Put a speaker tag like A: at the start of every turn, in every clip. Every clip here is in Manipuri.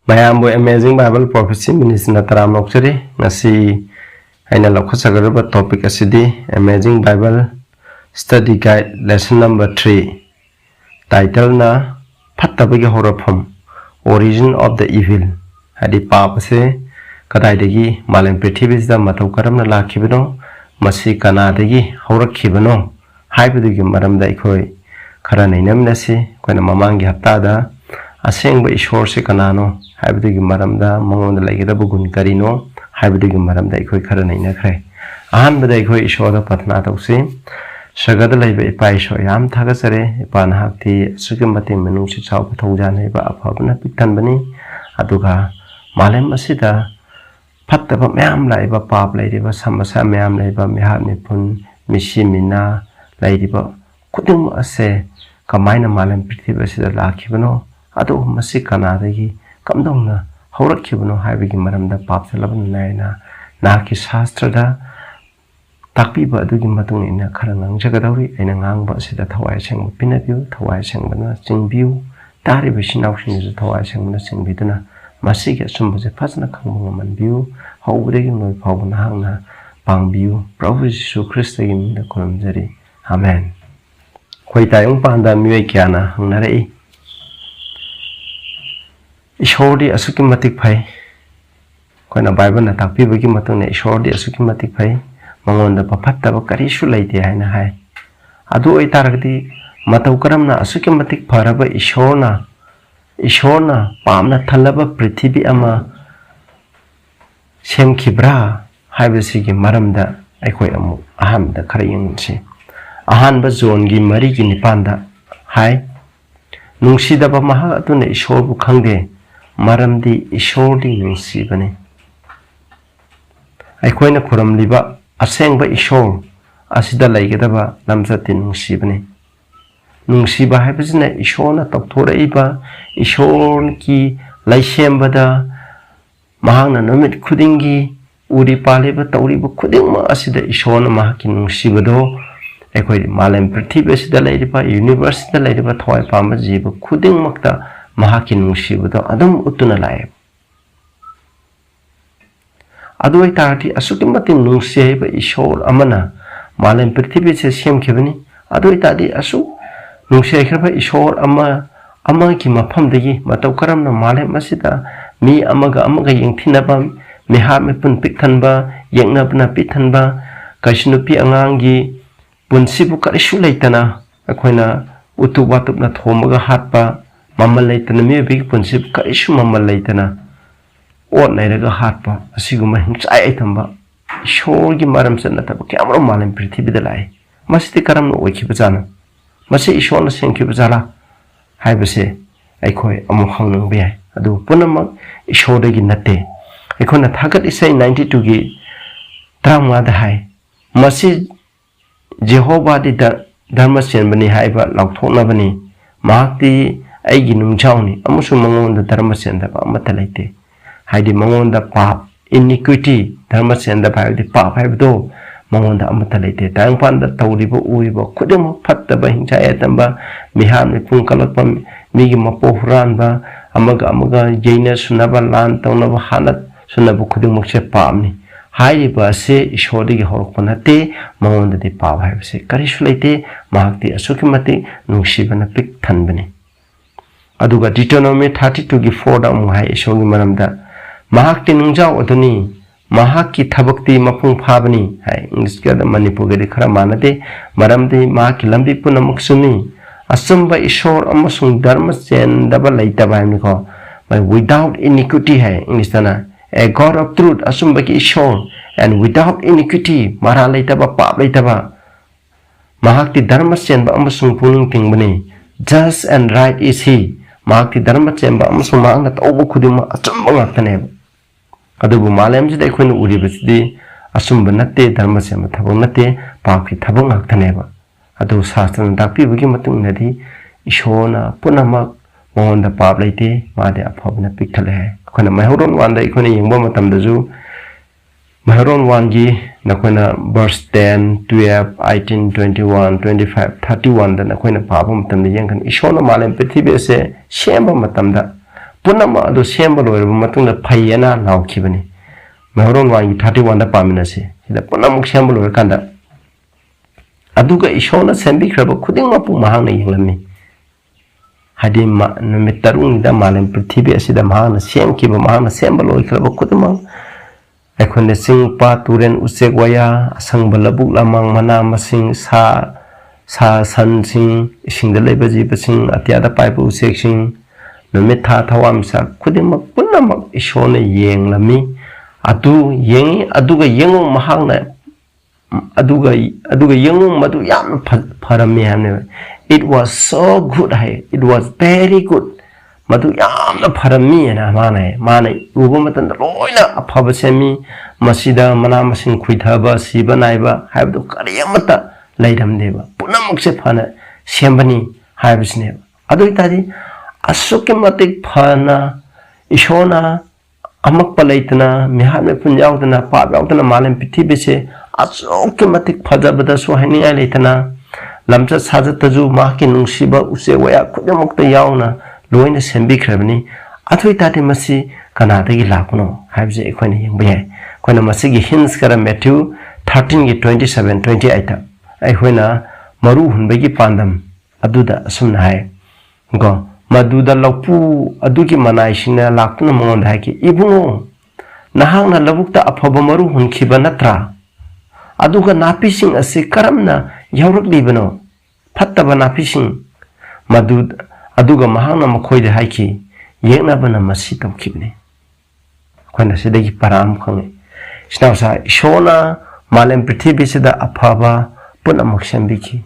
A: Mayambu Amazing Bible Prophecy Ministry Taram Nokchari ngasi aina lokhasagaraba topic asidi Amazing Bible Study Guide Lesson number 3 title na Phattabagi Horafam Origin of the Evil hadi papase kadaidagi malam prithibisda matau karamna lakhibano masi kanadagi horakhibano haibudagi maramda ikoi khara nainamnasi koina mamangi haptada asengba ishor se kanano haibudagi maramda mangonda laigidaba gun karino haibudagi maramda ikoi khara nainakre ahanbada ikoi ishorda pathna tausi sagada laiba ipa isho yam thagasare ipa nahakti sugi mating menungsi chau pathongjan haiba afabna piktanbani aduga malam asida phattaba mayam laiba pap lairiba samasa mayam laiba mihap mipun misi mina lairiba kudum ase kamaina malam prithiba sida lakhibano adu masi kanadagi kamdongna horakhibano haibigi maramda pap salabana naina naki shastrada takpiba adugi matung ina khara ngangjagadawi aina ngangba sida thawai sengba pinabiu thawai sengbana chingbiu tariba sinausinju thawai sengbana singbiduna masigi asumbaje phasna khangba manbiu hawudagi noi phawna hangna pangbiu Prabhu Jisu Christ gi minda koramjari amen khoi tayong panda miwai kyana hangnarei ishordi asuki matik phai koina bible na takpibagi matungna ishordi asuki matik phai mangonda paphattaba karisu laite haina hai adu oi taragdi matau karamna asuki matik pharaba ishorna pamna thalaba prithibi ama semkhibra haibasigi maramda aikoi amu ahamda khara yengsi ahanba zone gi mari gi nipanda hai nungsidaba maha atuna ishorbu khangde maramdi ishordi nungsibane aikoina khuramliba asengba ishor asida laigedaba lamjati nungsibane nungsiba haibasina ishorna tokthoraiba ishor ki laisembada mahangna namit khudingi uri paleba tauriba khudingma asida ishorna mahaki nungsibado aikoi malam prithibhi asida lairiba universe da lairiba thawai pamba jiba khudingmakta mahaki nungsibado adum utuna lae adoi tarati asuki matin nungsi haiba ishor amana malam prithibhi se semkhibani adoi tadi asu nungsi haiba ishor ama ki mafamdagi matau karamna malam asida mi amaga yengthinaba miha mepun piktanba yengnabna pithanba kaishnupi angangi punsibu karisu laitana akoina utu watupna thomaga hatpa mamal laitana mi big punsibu karisu mamal laitana ot nairaga hatpa asiguma hingchai thamba ishorgi maram sanataba kyamro malam prithibida lai masiti karamna oikhibajana masi ishorna sengkhibajala haibase aikoi amu hangnang be adu punamak ishordagi natte aikona thagat isai 92 gi tramwa da hai masi Jehovah di dharma senbani haiba laukthoknabani mahakti aigi nungchauni amusu mangonda dharma sendaba amata laite haidi mangonda pap iniquity dharma sendaba haidi pap haibdo mangonda amata laite tayangpanda tawriba uriba khudima phattaba hingchaya tamba mihamni pungkalotpa migi mapo huranba amaga yeina sunaba lan tawnaba hanat sunaba khudimokse pamni hairiba se ishordi gi horokpanate mangonda de paw haibse karisu laite mahakti asuki mati nungsibana pik thanbani aduga Deuteronomy 32 gi 4 da hai ishorgi maramda mahakti nungjaw aduni mahakki thabakti mapung phabani hai English ga Manipur ga khara manade maramde mahakki lambi punamuk sumi asamba ishor amasung dharma chen daba laita baimni ko without iniquity hai English tana a God of truth asumba ki ishor and without iniquity mara laitaba pap laitaba mahakti dharma chen ba amasung puning tingbani just and right is he mahakti dharma chen ba amasung maangna tawbu khudima achumba ngaktane adubu malam jida ikhoina uribasidi asumba natte dharma chen ba thabang natte papki thabang ngaktane ba adu shastra dakpibagi matung nadi ishona punamak monda pap laite made afabna pikthale hai khona mahron wanda ikhoina yengba matamdaju mahron wangi nakhoina verse 10 12 18 21 25 31 da nakhoina pabam matamda yengkan ishona malam prithibhi se shemba matamda Poonam अदो सेम लोइरब मतुंग फैयना लाउखिबनी मेहरोन वांगी 31 दा पामिनसे सिदा पुनम सेम लोइर कांदा अदुगा इशोना सेंबी खरब खुदिंग मपु महांग यंगलमी हादि नुमित तरुंग दा मालम पृथ्वी असिदा महांग सेम किबा महांग सेम लोइ खरब खुदिंग अखोने सिंग पा तुरेन उसेक वया असंग बलबुक लामंग मना मसिंग सा सन सिंग इसिंग दा लेबा जीब सिंग अत्यादा पाइप उसेक सिंग नुमित था थवाम सा खुदिंग पुनम इशोना यंगलमी अदु यंग अदुगा यंग महांग ना अदुगा यंग मदु याम फरमी हमने it was so good hai it was very good madu yamna pharami na mane ubu matan loina aphaba semi masida mana masing khuithaba siba naiba haibdu kariyamata leiram deba punamuk se phana sembani haibsne adu itadi asuke matik phana ishona amak palaitna mihame punjaudna pabaudna malam pithibe se asuke matik phajabada so hani aitna lamcha sajataju mahki nungsiba use waya khudamukta yauna loina sembi khrabni athoi tati masi kanadagi lakno haibje ekhone yengbe khona masi gi hints kara Matthew 13 gi 27 28 ai hoina maru hunbegi pandam aduda asumna hai go maduda lopu adugi manai sina lakna mongon hai ki ibungo nahangna labukta aphaba maru hunkhiba natra aduga napising ase karamna yaurak libano fattaba napising madud aduga mahangna makhoide haiki yekna bana masi tawkhibne khona sidagi param khange snausa ishona malem prithvi sida aphaba punamak sambiki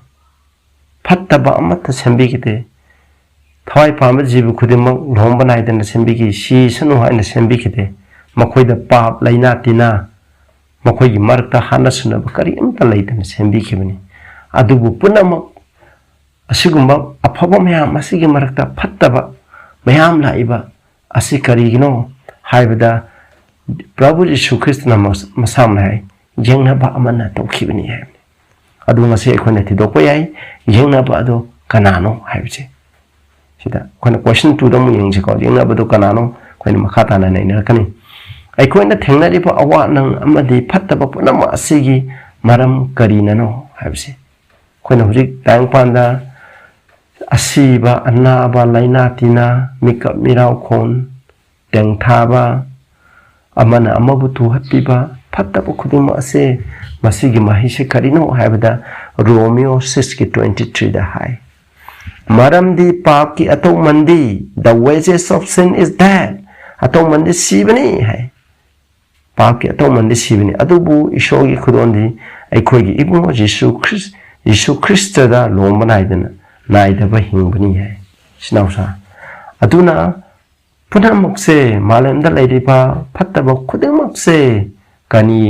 A: fattaba amata sambikite thawai pama jibu khudimak lomba naidana sambiki si sanu haina sambikite makhoida pap laina tina makhoi marta hana suna bakari amta laitana sambikibani adubu punamak asigumba afaba mayam asigi marakta fattaba mayam laiba asikarigino haibada Prabhu Yeshu Krishna masamna hai jengna ba amana tawkhibani hai adu ngase ekhone ti dokko yai jengna ba ado kanano haibje sida khona question 2 da mu yengje ko jengna ba do kanano khone makhata na nei kani अखोना थेंगनारिब अवा नंग अमदि फत्तब पुनम असिगी मरम करिननो हाबसे खोना हुजिक तांग पांदा असिबा अन्नाबा लाइना तिना मिकअप मिराव खोन तेंगथाबा अमना अमबुतु हत्तिबा फत्तब खुदिम असे मसिगी माहिसे करिनो हाबदा रोमियो 6:23 दा हाय मरमदि पाप की अतो मंदी the wages of sin is death अतो मंदी सीबनी है पाप के अतो मंदी सीबनी अदुबु ईश्वरगी खुदोंदी अखोगी इबुंगो यीशु ख्रिस्ट दा लोंब नाइदना नाइदबा हिंबनी है सिनाउसा अदुना पुनमक्से मालेमदा लैरिबा फत्तबा खुदिमक्से कनी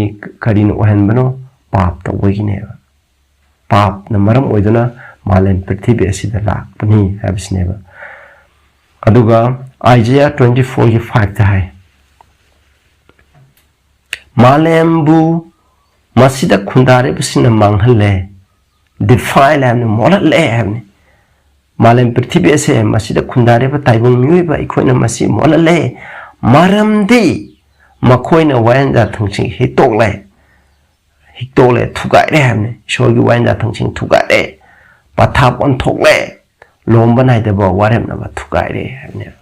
A: करिन ओहनबनो पाप तवगिनेबा पाप न मरम ओइदना मालेम पृथ्वी असिदा लाकपनी हाबिसनेबा अदुगा Isaiah 24:5 दा है मालेमबु मसिदा खुंदारे बसिना मांगहले डिफाइल है मोलले है मालेम पृथ्वी से मसिदा खुंदारे ब ताइबंग म्युइबा इखोइना मसि मोलले मरमदि मखोइना वायनजा थंसिंग हितोले थुगाइरे है शोगी वायनजा थंसिंग थुगाइरे पथाप अनथोले लोंबा नाइदबा वारेमना थुगाइरे है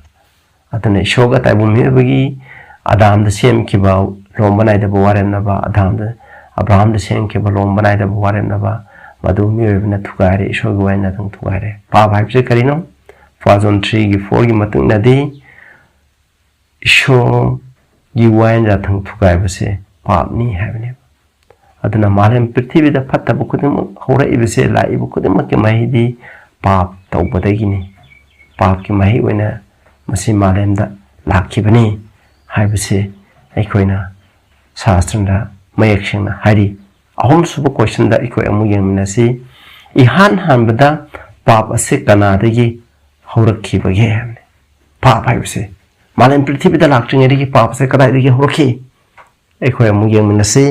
A: अतने शोगा ताइबु मेबगी आदाम द सेम किबा लोंबा नाइदबा वारेमना आदाम द अब्राहम द सेम किबा लोंबा नाइदबा वारेमना मधु मेबना थुगाइरे शोगी वायना थंग थुगाइरे पाप हाइबसे करिनो फाजोन 3 गी 4 गी मतुंग नदी शो गी वायना थंग थुगाइबसे पापनी हैबने अदना मालेम पृथ्वी द फत्तब खुदम होरा इबसे लाइब खुदम के महिदी पाप तौबदगिनी पाप की मही ओइना मसी मालेमदा लाखिबनी हाइबसे अखोइना शास्त्रना मयक्षना हारि अहम सुब क्वेश्चन दा इखोइ अमु यंगमिनासी इहान हानबदा पाप असे कनादगी हौरखिबगे हमने पाप हाइबसे मालेम पृथ्वी दा लाखट्रिंगेदगी पाप से कदाइदगी हौरखि अखोइ अमु यंगमिनासी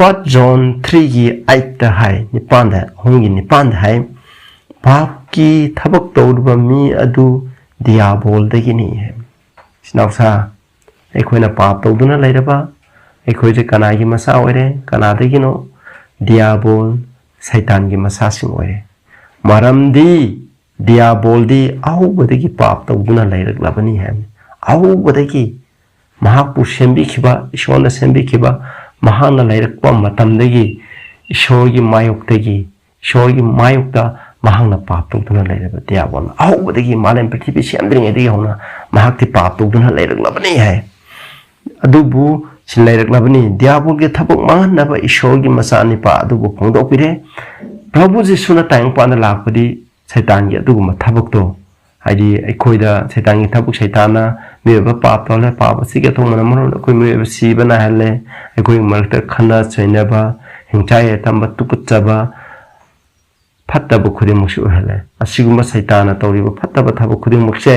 A: 1 John 3 गी 8 दा हाइ निपान दा होंगी निपान दा हाइ पाप की थबक तौरबा मी अदु दियाबोल दगिनी है ꯁꯤꯅꯥꯎꯁꯥ ꯑꯩꯈꯣꯏꯅ ꯄꯥꯞ ꯇꯧꯗꯨꯅ ꯂꯩꯔꯕ ꯑꯩꯈꯣꯏꯁꯦ ꯀꯅꯥꯒꯤ ꯃꯆꯥ ꯑꯣꯏꯔꯦ ꯀꯅꯥꯗꯒꯤꯅꯣ ꯗꯤꯌꯥꯕꯣꯜ ꯁꯩꯇꯥꯟꯒꯤ ꯃꯆꯥꯁꯤꯡ ꯑꯣꯏꯔꯦ ꯃꯔꯝꯗꯤ ꯗꯤꯌꯥꯕꯣꯜꯗꯤ ꯑꯍꯧꯕꯗꯒꯤ ꯄꯥꯞ ꯇꯧꯗꯨꯅ ꯂꯩꯔꯛꯂꯕꯅꯤ ꯍꯥꯏꯕꯅꯤ ꯑꯍꯧꯕꯗꯒꯤ ꯃꯍꯥꯛꯄꯨ ꯁꯦꯝꯕꯤꯈꯤꯕ ꯏꯁꯣꯔꯅ ꯁꯦꯝꯕꯤꯈꯤꯕ ꯃꯍꯥꯛꯅ ꯂꯩꯔꯛꯄ ꯃꯇꯝꯗꯒꯤ ꯏꯁꯣꯔꯒꯤ ꯃꯥꯌꯣꯛꯇ ꯃꯍꯥꯛꯅ ꯄꯥꯞ ꯇꯧꯗꯨꯅ ꯂꯩꯔꯕ ꯗꯤꯌꯥꯕꯣꯜꯅ ꯑꯍꯧꯕꯗꯒꯤ ꯃꯥꯂꯦꯝ ꯄ꯭ꯔꯤꯊꯤꯕꯤ ꯁꯦꯝꯗ꯭ꯔꯤꯉꯩꯗꯒꯤ ꯍꯧꯅ ꯃꯍꯥꯛꯇꯤ ꯄꯥꯞ ꯇꯧꯗꯨꯅ ꯂꯩꯔꯛꯂꯕꯅꯤ ꯍꯥꯏ ꯑꯗꯨꯕꯨ ꯁꯤ ꯂꯩꯔꯛꯂꯕꯅꯤ ꯗꯤꯌꯥꯕꯣꯜꯒꯤ ꯊꯕꯛ ꯃꯥꯡꯍꯟꯅꯕ ꯏꯁꯣꯔꯒꯤ ꯃꯆꯥꯅꯤꯄꯥ ꯑꯗꯨꯕꯨ ꯐꯣꯡꯗꯣꯛꯄꯤꯔꯦ ꯄ꯭ꯔꯚꯨ ꯖꯤꯁꯨꯅ ꯇꯥꯏꯕꯪꯄꯥꯟꯗ ꯂꯥꯛꯄꯗꯤ ꯁꯩꯇꯥꯟꯒꯤ ꯑꯗꯨꯒꯨꯝꯕ ꯊꯕꯛꯇꯣ ꯍꯥꯏꯗꯤ ꯑꯩꯈꯣꯏꯗ ꯁꯩꯇꯥꯟꯒꯤ ꯊꯕꯛ ꯁꯩꯇꯥꯟꯅ ꯃꯤꯑꯣꯏꯕ ꯄꯥꯞ ꯇꯧꯍꯜꯂꯦ ꯄꯥꯞ ꯑꯁꯤꯒꯤ ꯑꯊꯣꯡꯕꯅ ꯃꯔꯝ ꯑꯩꯈꯣꯏ ꯃꯤꯑꯣꯏꯕ ꯁꯤꯕ ꯅꯥꯏꯍꯜꯂꯦ ꯑꯩꯈꯣꯏꯒꯤ ꯃꯔꯛꯇ ꯈꯟꯅ ꯆꯩꯅꯕ ꯍꯤꯡꯆꯥ ꯌꯥꯏꯇꯝꯕ ꯇꯨꯀꯠꯆꯕ ꯐꯠꯇꯕ ꯈꯨꯗꯤꯡꯃꯛꯁꯨ ꯑꯣꯏꯍꯜꯂꯦ ꯑꯁꯤꯒꯨꯝꯕ ꯁꯩꯇꯥꯟꯅ ꯇꯧꯔꯤꯕ ꯐꯠꯇꯕ ꯊꯕꯛ ꯈꯨꯗꯤꯡꯃꯛꯁꯦ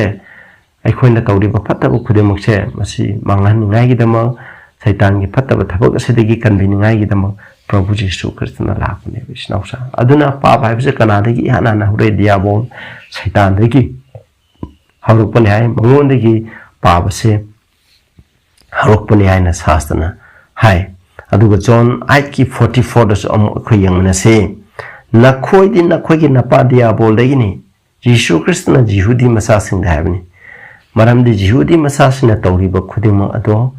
A: ꯑꯩꯈꯣꯏꯅ ꯇꯧꯔꯤꯕ ꯐꯠꯇꯕ ꯈꯨꯗꯤꯡꯃꯛꯁꯦ ꯃꯁꯤ ꯃꯥꯡꯍꯟꯅꯤꯡꯉꯥꯏꯒꯤꯗꯃꯛ ꯁꯩꯇꯥꯟꯒꯤ ꯐꯠꯇꯕ ꯊꯕꯛ ꯑꯁꯤꯗꯒꯤ ꯀꯟꯕꯤꯅꯤꯡꯉꯥꯏꯒꯤꯗꯃꯛ ꯄ꯭ꯔꯚꯨ ꯖꯤꯁꯨ ꯈ꯭ꯔꯤꯁꯇꯅ ꯂꯥꯛꯄꯅꯦꯕ ꯏꯆꯤꯟꯅꯥꯎꯁꯥ ꯑꯗꯨꯅ ꯄꯥꯞ ꯍꯥꯏꯕꯁꯦ ꯀꯅꯥꯗꯒꯤ ꯏꯍꯥꯟ ꯍꯥꯟꯅ ꯍꯧꯔꯛꯏ ꯗꯤꯌꯥꯕꯣꯜ ꯁꯩꯇꯥꯟꯗꯒꯤ ꯍꯧꯔꯛꯄꯅꯤ ꯍꯥꯏ ꯃꯉꯣꯟꯗꯒꯤ ꯄꯥꯞ ꯑꯁꯦ ꯍꯧꯔꯛꯄꯅꯤ ꯍꯥꯏꯅ ꯁꯥꯁꯇ꯭ꯔꯅ ꯍꯥꯏ ꯑꯗꯨꯒ ꯖꯣꯟ 8:44ꯗꯁꯨ ꯑꯃꯨꯛ ꯑꯩꯈꯣꯏ ꯌꯦꯡꯃꯤꯟꯅꯁꯤ ꯅꯈꯣꯏꯗꯤ ꯅꯈꯣꯏꯒꯤ ꯅꯄꯥ ꯗꯤꯌꯥꯕꯣꯜꯗꯒꯤꯅꯤ ꯖꯤꯁꯨ ꯈ꯭ꯔꯤꯁꯇꯅ ꯖꯤꯍꯨꯗꯤ ꯃꯆꯥꯁꯤꯡꯗ ꯍꯥꯏꯕꯅꯤ ꯃꯔꯝꯗꯤ ꯖꯤꯍꯨꯗꯤ ꯃꯆꯥꯁꯤꯡꯅ ꯇꯧꯔꯤꯕ ꯈꯨꯗꯤꯡꯃꯛ ꯑꯗꯣ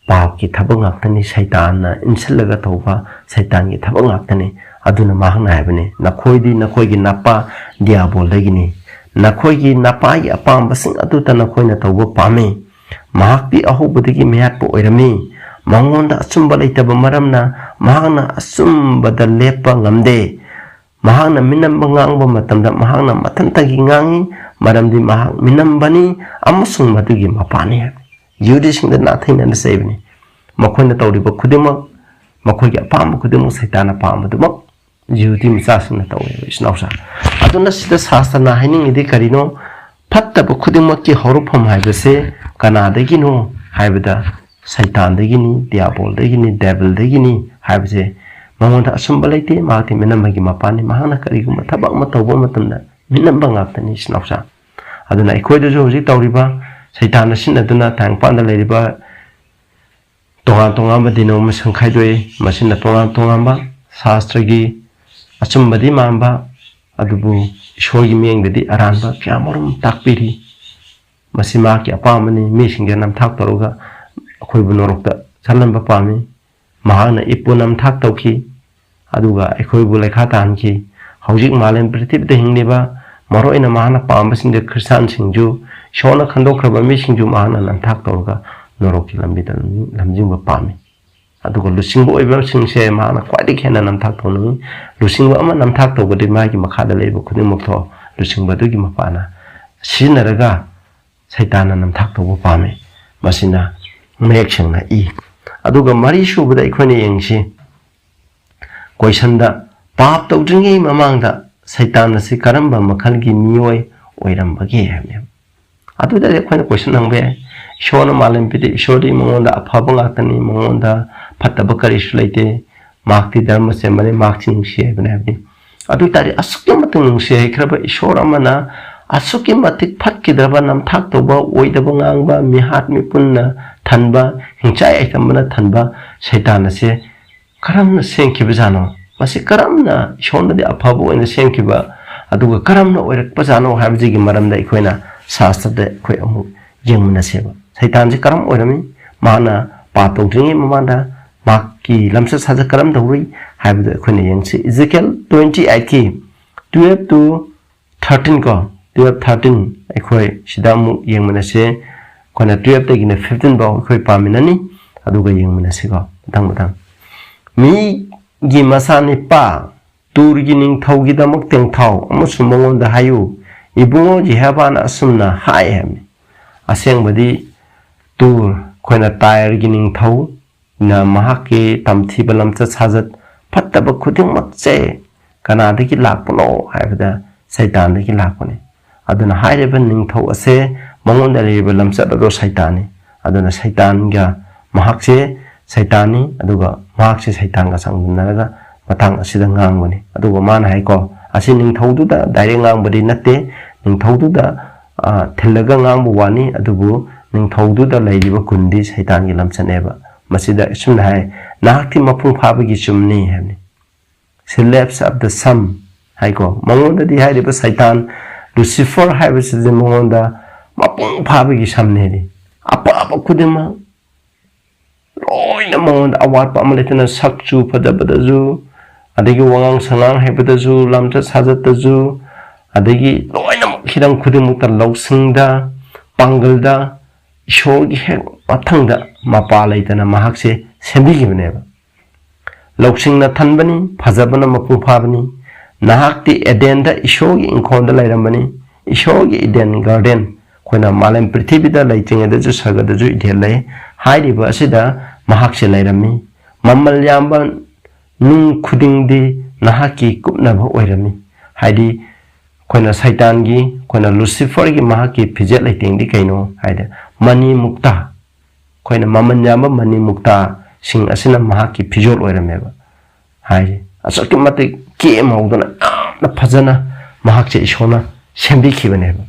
A: ꯄꯥꯞꯀꯤ ꯊꯕꯛ ꯉꯥꯛꯇꯅꯤ ꯁꯩꯇꯥꯟꯅ ꯏꯟꯁꯤꯜꯂꯒ ꯇꯧꯕ ꯁꯩꯇꯥꯟꯒꯤ ꯊꯕꯛ ꯉꯥꯛꯇꯅꯤ ꯑꯗꯨꯅ ꯃꯍꯥꯛꯅ ꯍꯥꯏꯕꯅꯤ ꯅꯈꯣꯏꯗꯤ ꯅꯈꯣꯏꯒꯤ ꯅꯄꯥ ꯗꯤꯌꯥꯕꯣꯜꯗꯒꯤꯅꯤ ꯅꯈꯣꯏꯒꯤ ꯅꯄꯥꯒꯤ ꯑꯄꯥꯝꯕꯁꯤꯡ ꯑꯗꯨꯇ ꯅꯈꯣꯏꯅ ꯇꯧꯕ ꯄꯥꯝꯃꯤ ꯃꯍꯥꯛꯇꯤ ꯑꯍꯧꯕꯗꯒꯤ ꯃꯌꯥꯠꯄ ꯑꯣꯏꯔꯝꯃꯤ ꯃꯉꯣꯟꯗ ꯑꯆꯨꯝꯕ ꯂꯩꯇꯕ ꯃꯔꯝꯅ ꯃꯍꯥꯛꯅ ꯑꯆꯨꯝꯕꯗ ꯂꯦꯞꯄ ꯉꯝꯗꯦ ꯃꯍꯥꯛꯅ ꯃꯤꯅꯝꯕ ꯉꯥꯡꯕ ꯃꯇꯝꯗ ꯃꯍꯥꯛꯅ ꯃꯊꯟꯇꯒꯤ ꯉꯥꯡꯏ ꯃꯔꯝꯗꯤ ꯃꯍꯥꯛ ꯃꯤꯅꯝꯕꯅꯤ ꯑꯃꯁꯨꯡ ꯃꯗꯨꯒꯤ ꯃꯄꯥꯅꯤ ꯌꯨꯗꯤꯁꯤꯡꯗ ꯅꯥꯊꯩꯅꯅ ꯆꯩꯕꯅꯤ ꯃꯈꯣꯏꯅ ꯇꯧꯔꯤꯕ ꯈꯨꯗꯤꯡꯃꯛ ꯃꯈꯣꯏꯒꯤ ꯑꯄꯥꯝꯕ ꯈꯨꯗꯤꯡꯃꯛ ꯁꯩꯇꯥꯟꯅ ꯄꯥꯝꯕꯗꯨꯃꯛ ꯌꯨꯗꯤ ꯃꯆꯥꯁꯤꯡꯅ ꯇꯧꯋꯦꯕ ꯏꯆꯤꯟꯅꯥꯎꯁꯥ ꯑꯗꯨꯅ ꯁꯤꯗ ꯁꯥꯁꯇ꯭ꯔꯅ ꯍꯥꯏꯅꯤꯡꯉꯤꯗꯤ ꯀꯔꯤꯅꯣ ꯐꯠꯇꯕ ꯈꯨꯗꯤꯡꯃꯛꯀꯤ ꯍꯧꯔꯛꯐꯝ ꯍꯥꯏꯕꯁꯦ ꯀꯅꯥꯗꯒꯤꯅꯣ ꯍꯥꯏꯕꯗ ꯁꯩꯇꯥꯟꯗꯒꯤꯅꯤ ꯗꯤꯌꯥꯕꯣꯜꯗꯒꯤꯅꯤ ꯗꯦꯚꯤꯜꯗꯒꯤꯅꯤ ꯍꯥꯏꯕꯁꯦ ꯃꯉꯣꯟꯗ ꯑꯁꯨꯝꯕ ꯂꯩꯇꯦ ꯃꯍꯥꯛꯇꯤ ꯃꯤꯅꯝꯕꯒꯤ ꯃꯄꯥꯅꯤ ꯃꯍꯥꯛꯅ ꯀꯔꯤꯒꯨꯝꯕ ꯊꯕꯛ ꯑꯃ ꯇꯧꯕ ꯃꯇꯝꯗ ꯃꯤꯅꯝꯕ ꯉꯥꯛꯇꯅꯤ ꯏꯆꯤꯟꯅꯥꯎꯁꯥ ꯑꯗꯨꯅ ꯑꯩꯈꯣꯏꯗꯁꯨ ꯍꯧꯖꯤꯛ ꯇꯧꯔꯤꯕ ꯁꯩꯇꯥꯟꯅ ꯁꯤꯟꯅꯗꯨꯅ ꯇꯥꯏꯕꯪꯄꯥꯟꯗ ꯂꯩꯔꯤꯕ ꯇꯣꯉꯥꯟ ꯇꯣꯉꯥꯟꯕ ꯗꯤꯅꯣ ꯑꯃꯁꯨꯡ ꯈꯥꯏꯗꯣꯛꯏ ꯃꯁꯤꯅ ꯇꯣꯉꯥꯟ ꯇꯣꯉꯥꯟꯕ ꯁꯥꯁꯇ꯭ꯔꯒꯤ ꯑꯆꯨꯝꯕꯗꯤ ꯃꯥꯟꯕ ꯑꯗꯨꯕꯨ ꯏꯁꯣꯔꯒꯤ ꯃꯤꯠꯌꯦꯡꯗꯗꯤ ꯑꯔꯥꯟꯕ ꯀꯌꯥꯃꯔꯨꯝ ꯇꯥꯛꯄꯤꯔꯤ ꯃꯁꯤ ꯃꯍꯥꯛꯀꯤ ꯑꯄꯥꯝꯕꯅꯤ ꯃꯤꯁꯤꯡꯗ ꯅꯝꯊꯥꯛ ꯇꯧꯔꯒ ꯑꯩꯈꯣꯏꯕꯨ ꯅꯣꯔꯣꯛꯇ ꯆꯠꯍꯟꯕ ꯄꯥꯝꯃꯤ ꯃꯍꯥꯛꯅ ꯏꯞꯄꯨ ꯅꯝꯊꯥꯛ ꯇꯧꯈꯤ ꯑꯗꯨꯒ ꯑꯩꯈꯣꯏꯕꯨ ꯂꯩꯈꯥ ꯇꯥꯍꯟꯈꯤ ꯍꯧꯖꯤꯛ ꯃꯥꯂꯦꯝ ꯄ꯭ꯔꯤꯊꯤꯕꯤꯗ ꯍꯤꯡꯂꯤꯕ ꯃꯔꯨꯑꯣꯏꯅ ꯃꯍꯥꯛꯅ ꯄꯥꯝꯕꯁꯤꯡꯗ ꯈ꯭ꯔꯤꯁꯇꯥꯟꯁꯤꯡꯁꯨ ꯏꯁꯣꯔꯅ ꯈꯟꯗꯣꯛꯈ꯭ꯔꯕ ꯃꯤꯁꯤꯡꯁꯨ ꯃꯍꯥꯛꯅ ꯅꯝꯊꯥꯛ ꯇꯧꯔꯒ ꯅꯣꯔꯣꯛꯀꯤ ꯂꯝꯕꯤꯗ ꯂꯝꯖꯤꯡꯕ ꯄꯥꯝꯃꯤ ꯑꯗꯨꯒ ꯂꯨꯆꯤꯡꯕ ꯑꯣꯏꯕꯁꯤꯡꯁꯦ ꯃꯍꯥꯛꯅ ꯈ꯭ꯋꯥꯏꯗꯒꯤ ꯍꯦꯟꯅ ꯅꯝꯊꯥꯛ ꯇꯧꯅꯤꯡꯉꯤ ꯂꯨꯆꯤꯡꯕ ꯑꯃ ꯅꯝꯊꯥꯛ ꯇꯧꯕꯗꯤ ꯃꯥꯒꯤ ꯃꯈꯥꯗ ꯂꯩꯕ ꯈꯨꯗꯤꯡꯃꯛꯇꯣ ꯂꯨꯆꯤꯡꯕꯗꯨꯒꯤ ꯃꯄꯥꯅ ꯁꯤꯖꯤꯟꯅꯔꯒ ꯁꯩꯇꯥꯟꯅ ꯅꯝꯊꯥꯛ ꯇꯧꯕ ꯄꯥꯝꯃꯤ ꯃꯁꯤꯅ ꯃꯌꯦꯛ ꯁꯦꯡꯅ ꯏ ꯑꯗꯨꯒ ꯃꯔꯤ ꯁꯨꯕꯗ ꯑꯩꯈꯣꯏꯅ ꯌꯦꯡꯁꯤ ꯀꯣꯏꯁꯟꯗ ꯄꯥꯞ ꯇꯧꯗ꯭ꯔꯤꯉꯩ ꯃꯃꯥꯡꯗ ꯁꯩꯇꯥꯟ ꯑꯁꯤ ꯀꯔꯝꯕ ꯃꯈꯜꯒꯤ ꯃꯤꯑꯣꯏ ꯑꯣꯏꯔꯝꯕꯒꯦ ꯍꯥꯏꯕꯅꯦꯕ ꯑꯗꯨꯗꯗꯤ ꯑꯩꯈꯣꯏꯅ ꯀꯣꯏꯁꯟ ꯍꯪꯕ ꯌꯥꯏ ꯏꯁꯣꯔꯅ ꯃꯥꯂꯦꯝ ꯄꯤꯗꯦ ꯏꯁꯣꯔꯗꯤ ꯃꯉꯣꯟꯗ ꯑꯐꯕ ꯉꯥꯛꯇꯅꯤ ꯃꯉꯣꯟꯗ ꯐꯠꯇꯕ ꯀꯔꯤꯁꯨ ꯂꯩꯇꯦ ꯃꯍꯥꯛꯇꯤ ꯙꯔꯃ ꯆꯦꯟꯕꯅꯤ ꯃꯍꯥꯛꯁꯤ ꯅꯨꯡꯁꯤ ꯍꯥꯏꯕꯅꯤ ꯑꯗꯨ ꯑꯣꯏꯇꯥꯔꯗꯤ ꯑꯁꯨꯛꯀꯤ ꯃꯇꯤꯛ ꯅꯨꯡꯁꯤ ꯍꯩꯈ꯭ꯔꯕ ꯏꯁꯣꯔ ꯑꯃꯅ ꯑꯁꯨꯛꯀꯤ ꯃꯇꯤꯛ ꯐꯠꯈꯤꯗ꯭ꯔꯕ ꯅꯝꯊꯥꯛ ꯇꯧꯕ ꯑꯣꯏꯗꯕ ꯉꯥꯡꯕ ꯃꯤꯍꯥꯠ ꯃꯤꯄꯨꯟꯅ ꯊꯟꯕ ꯍꯤꯡꯆꯥꯏ ꯌꯥꯏꯇꯝꯕꯅ ꯊꯟꯕ ꯁꯩꯇꯥꯟ ꯑꯁꯦ ꯀꯔꯝꯅ ꯁꯦꯝꯈꯤꯕꯖꯥꯠꯅꯣ ꯃꯁꯤ ꯀꯔꯝꯅ ꯏꯁꯣꯔꯅꯗꯤ ꯑꯐꯕ ꯑꯣꯏꯅ ꯁꯦꯝꯈꯤꯕ ꯑꯗꯨꯒ ꯀꯔꯝꯅ ꯑꯣꯏꯔꯛꯄꯖꯥꯠꯅꯣ ꯍꯥꯏꯕꯁꯤꯒꯤ ꯃꯔꯝꯗ ꯑꯩꯈꯣꯏꯅ ꯁꯥꯁꯇ꯭ꯔꯗ ꯑꯩꯈꯣꯏ ꯑꯃꯨꯛ ꯌꯦꯡꯃꯤꯟꯅꯁꯦꯕ ꯁꯩꯇꯥꯟꯁꯤ ꯀꯔꯝ ꯑꯣꯏꯔꯝꯃꯤ ꯃꯥꯅ ꯄꯥꯞ ꯇꯧꯗ꯭ꯔꯤꯉꯩ ꯃꯃꯥꯡꯗ ꯃꯍꯥꯛꯀꯤ ꯂꯝꯆꯠ ꯁꯥꯖꯠ ꯀꯔꯝ ꯇꯧꯔꯤ ꯍꯥꯏꯕꯗꯨ ꯑꯩꯈꯣꯏꯅ ꯌꯦꯡꯁꯤ ꯏꯖꯦꯀꯤꯌꯦꯜ 28ꯀꯤ 12-13 ꯀꯣ 12-13 ꯑꯩꯈꯣꯏ ꯁꯤꯗ ꯑꯃꯨꯛ ꯌꯦꯡꯃꯤꯟꯅꯁꯦ ꯑꯩꯈꯣꯏꯅ 12ꯇꯒꯤꯅ 15 ꯐꯥꯎ ꯑꯩꯈꯣꯏ ꯄꯥꯃꯤꯟꯅꯅꯤ ꯑꯗꯨꯒ ꯌꯦꯡꯃꯤꯟꯅꯁꯤꯀꯣ ꯃꯊꯪ ꯃꯤꯒꯤ ꯃꯆꯥꯅꯤꯄꯥ ꯇꯨꯔꯒꯤ ꯅꯤꯡꯊꯧꯒꯤꯗꯃꯛ ꯇꯦꯡꯊꯥꯎ ꯑꯃꯁꯨꯡ ꯃꯉꯣꯟꯗ ꯍꯥꯏꯌꯨ ꯏꯕꯨꯡꯉꯣ ꯌꯦꯍꯣꯚꯥꯅ ꯑꯁꯨꯝꯅ ꯍꯥꯏ ꯍꯥꯏꯕꯅꯤ ꯑꯁꯦꯡꯕꯗꯤ ꯇꯨꯔ ꯑꯩꯈꯣꯏꯅ ꯇꯥꯏꯔꯒꯤ ꯅꯤꯡꯊꯧꯅ ꯃꯍꯥꯛꯀꯤ ꯇꯝꯊꯤꯕ ꯂꯝꯆꯠ ꯁꯥꯖꯠ ꯐꯠꯇꯕ ꯈꯨꯗꯤꯡꯃꯛꯁꯦ ꯀꯅꯥꯗꯒꯤ ꯂꯥꯛꯄꯅꯣ ꯍꯥꯏꯕꯗ ꯁꯩꯇꯥꯟꯗꯒꯤ ꯂꯥꯛꯄꯅꯤ ꯑꯗꯨꯅ ꯍꯥꯏꯔꯤꯕ ꯅꯤꯡꯊꯧ ꯑꯁꯦ ꯃꯉꯣꯟꯗ ꯂꯩꯔꯤꯕ ꯂꯝꯆꯠ ꯑꯗꯣ ꯁꯩꯇꯥꯟꯅꯤ ꯑꯗꯨꯅ ꯁꯩꯇꯥꯟꯒ ꯃꯍꯥꯛꯁꯦ ꯁꯩꯇꯥꯟꯅꯤ ꯑꯗꯨꯒ ꯃꯍꯥꯛꯁꯦ ꯁꯩꯇꯥꯟꯒ ꯆꯥꯡꯗꯝꯅꯔꯒ ꯃꯇꯥꯡ ꯑꯁꯤꯗ ꯉꯥꯡꯕꯅꯤ ꯑꯗꯨꯒ ꯃꯥꯅ ꯍꯥꯏꯀꯣ ꯑꯁꯤ ꯅꯤꯡꯊꯧꯗꯨꯗ ꯗꯥꯏꯔꯦꯛ ꯉꯥꯡꯕꯗꯤ ꯅꯠꯇꯦ ꯅꯤꯡꯊꯧꯗꯨꯗ ꯊꯤꯜꯂꯒ ꯉꯥꯡꯕ ꯋꯥꯅꯤ ꯑꯗꯨꯕꯨ ꯅꯤꯡꯊꯧꯗꯨꯗ ꯂꯩꯔꯤꯕ ꯒꯨꯟꯗꯤ ꯁꯩꯇꯥꯟꯒꯤ ꯂꯝꯆꯠꯅꯦꯕ ꯃꯁꯤꯗ ꯑꯁꯨꯝꯅ ꯍꯥꯏ ꯅꯍꯥꯛꯇꯤ ꯃꯄꯨꯡ ꯐꯥꯕꯒꯤ ꯆꯨꯝꯅꯤ ꯍꯥꯏꯕꯅꯤ ꯁꯤꯂꯦꯞꯁ ꯑꯣꯐ ꯗ ꯁꯝ ꯍꯥꯏꯀꯣ ꯃꯉꯣꯟꯗꯗꯤ ꯍꯥꯏꯔꯤꯕ ꯁꯩꯇꯥꯟ ꯂꯨꯁꯤꯐꯔ ꯍꯥꯏꯕꯁꯤꯗꯤ ꯃꯉꯣꯟꯗ ꯃꯄꯨꯡ ꯐꯥꯕꯒꯤ ꯁꯝꯅꯦꯗꯤ ꯑꯄꯥꯕ ꯈꯨꯗꯤꯡꯃꯛ ꯂꯣꯏꯅ ꯃꯉꯣꯟꯗ ꯑꯋꯥꯠꯄ ꯑꯃ ꯂꯩꯇꯅ ꯁꯛꯆꯨ ꯐꯖꯕꯗꯁꯨ ꯑꯗꯒꯤ ꯋꯥꯉꯥꯡ ꯁꯉꯥꯡ ꯍꯩꯕꯗꯁꯨ ꯂꯝꯆꯠ ꯁꯥꯖꯠꯇꯁꯨ ꯑꯗꯒꯤ ꯂꯣꯏꯅꯃꯛ ꯍꯤꯔꯝ ꯈꯨꯗꯤꯡꯃꯛꯇ ꯂꯧꯁꯤꯡꯗ ꯄꯥꯡꯒꯜꯗ ꯏꯁꯣꯔꯒꯤ ꯍꯦꯛ ꯃꯊꯪꯗ ꯃꯄꯥ ꯂꯩꯇꯅ ꯃꯍꯥꯛꯁꯦ ꯁꯦꯝꯕꯤꯈꯤꯕꯅꯦꯕ ꯂꯧꯁꯤꯡꯅ ꯊꯟꯕꯅꯤ ꯐꯖꯕꯅ ꯃꯄꯨꯡ ꯐꯥꯕꯅꯤ ꯅꯍꯥꯛꯇꯤ ꯑꯦꯗꯦꯟꯗ ꯏꯁꯣꯔꯒꯤ ꯏꯪꯈꯣꯜꯗ ꯂꯩꯔꯝꯕꯅꯤ ꯏꯁꯣꯔꯒꯤ ꯏꯗꯦꯟ ꯒꯥꯔꯗꯦꯟ ꯑꯩꯈꯣꯏꯅ ꯃꯥꯂꯦꯝ ꯄ꯭ꯔꯤꯊꯤꯕꯤꯗ ꯂꯩꯇ꯭ꯔꯤꯉꯩꯗꯁꯨ ꯁꯔꯒꯗꯁꯨ ꯏꯊꯦꯜ ꯂꯩ ꯍꯥꯏꯔꯤꯕ ꯑꯁꯤꯗ ꯃꯍꯥꯛꯁꯦ ꯂꯩꯔꯝꯃꯤ ꯃꯃꯜ ꯌꯥꯝꯕ ꯅꯨꯡ ꯈꯨꯗꯤꯡꯗꯤ ꯅꯍꯥꯛꯀꯤ ꯀꯨꯞꯅꯕ ꯑꯣꯏꯔꯝꯃꯤ ꯍꯥꯏꯗꯤ ꯑꯩꯈꯣꯏꯅ ꯁꯩꯇꯥꯟꯒꯤ ꯑꯩꯈꯣꯏꯅ ꯂꯨꯁꯤꯐꯔꯒꯤ ꯃꯍꯥꯛꯀꯤ ꯐꯤꯖꯦꯠ ꯂꯩꯇꯦꯡꯗꯤ ꯀꯩꯅꯣ ꯍꯥꯏꯗꯤ ꯃꯅꯤ ꯃꯨꯛꯇꯥ ꯑꯩꯈꯣꯏꯅ ꯃꯃꯜ ꯌꯥꯝꯕ ꯃꯅꯤ ꯃꯨꯛꯇꯥꯁꯤꯡ ꯑꯁꯤꯅ ꯃꯍꯥꯛꯀꯤ ꯐꯤꯖꯣꯜ ꯑꯣꯏꯔꯝꯃꯦꯕ ꯍꯥꯏꯗꯤ ꯑꯁꯨꯛꯀꯤ ꯃꯇꯤꯛ ꯀꯦꯃꯧꯗꯅ ꯌꯥꯝꯅ ꯐꯖꯅ ꯃꯍꯥꯛꯁꯦ ꯏꯁꯣꯔꯅ ꯁꯦꯝꯕꯤꯈꯤꯕꯅꯦꯕ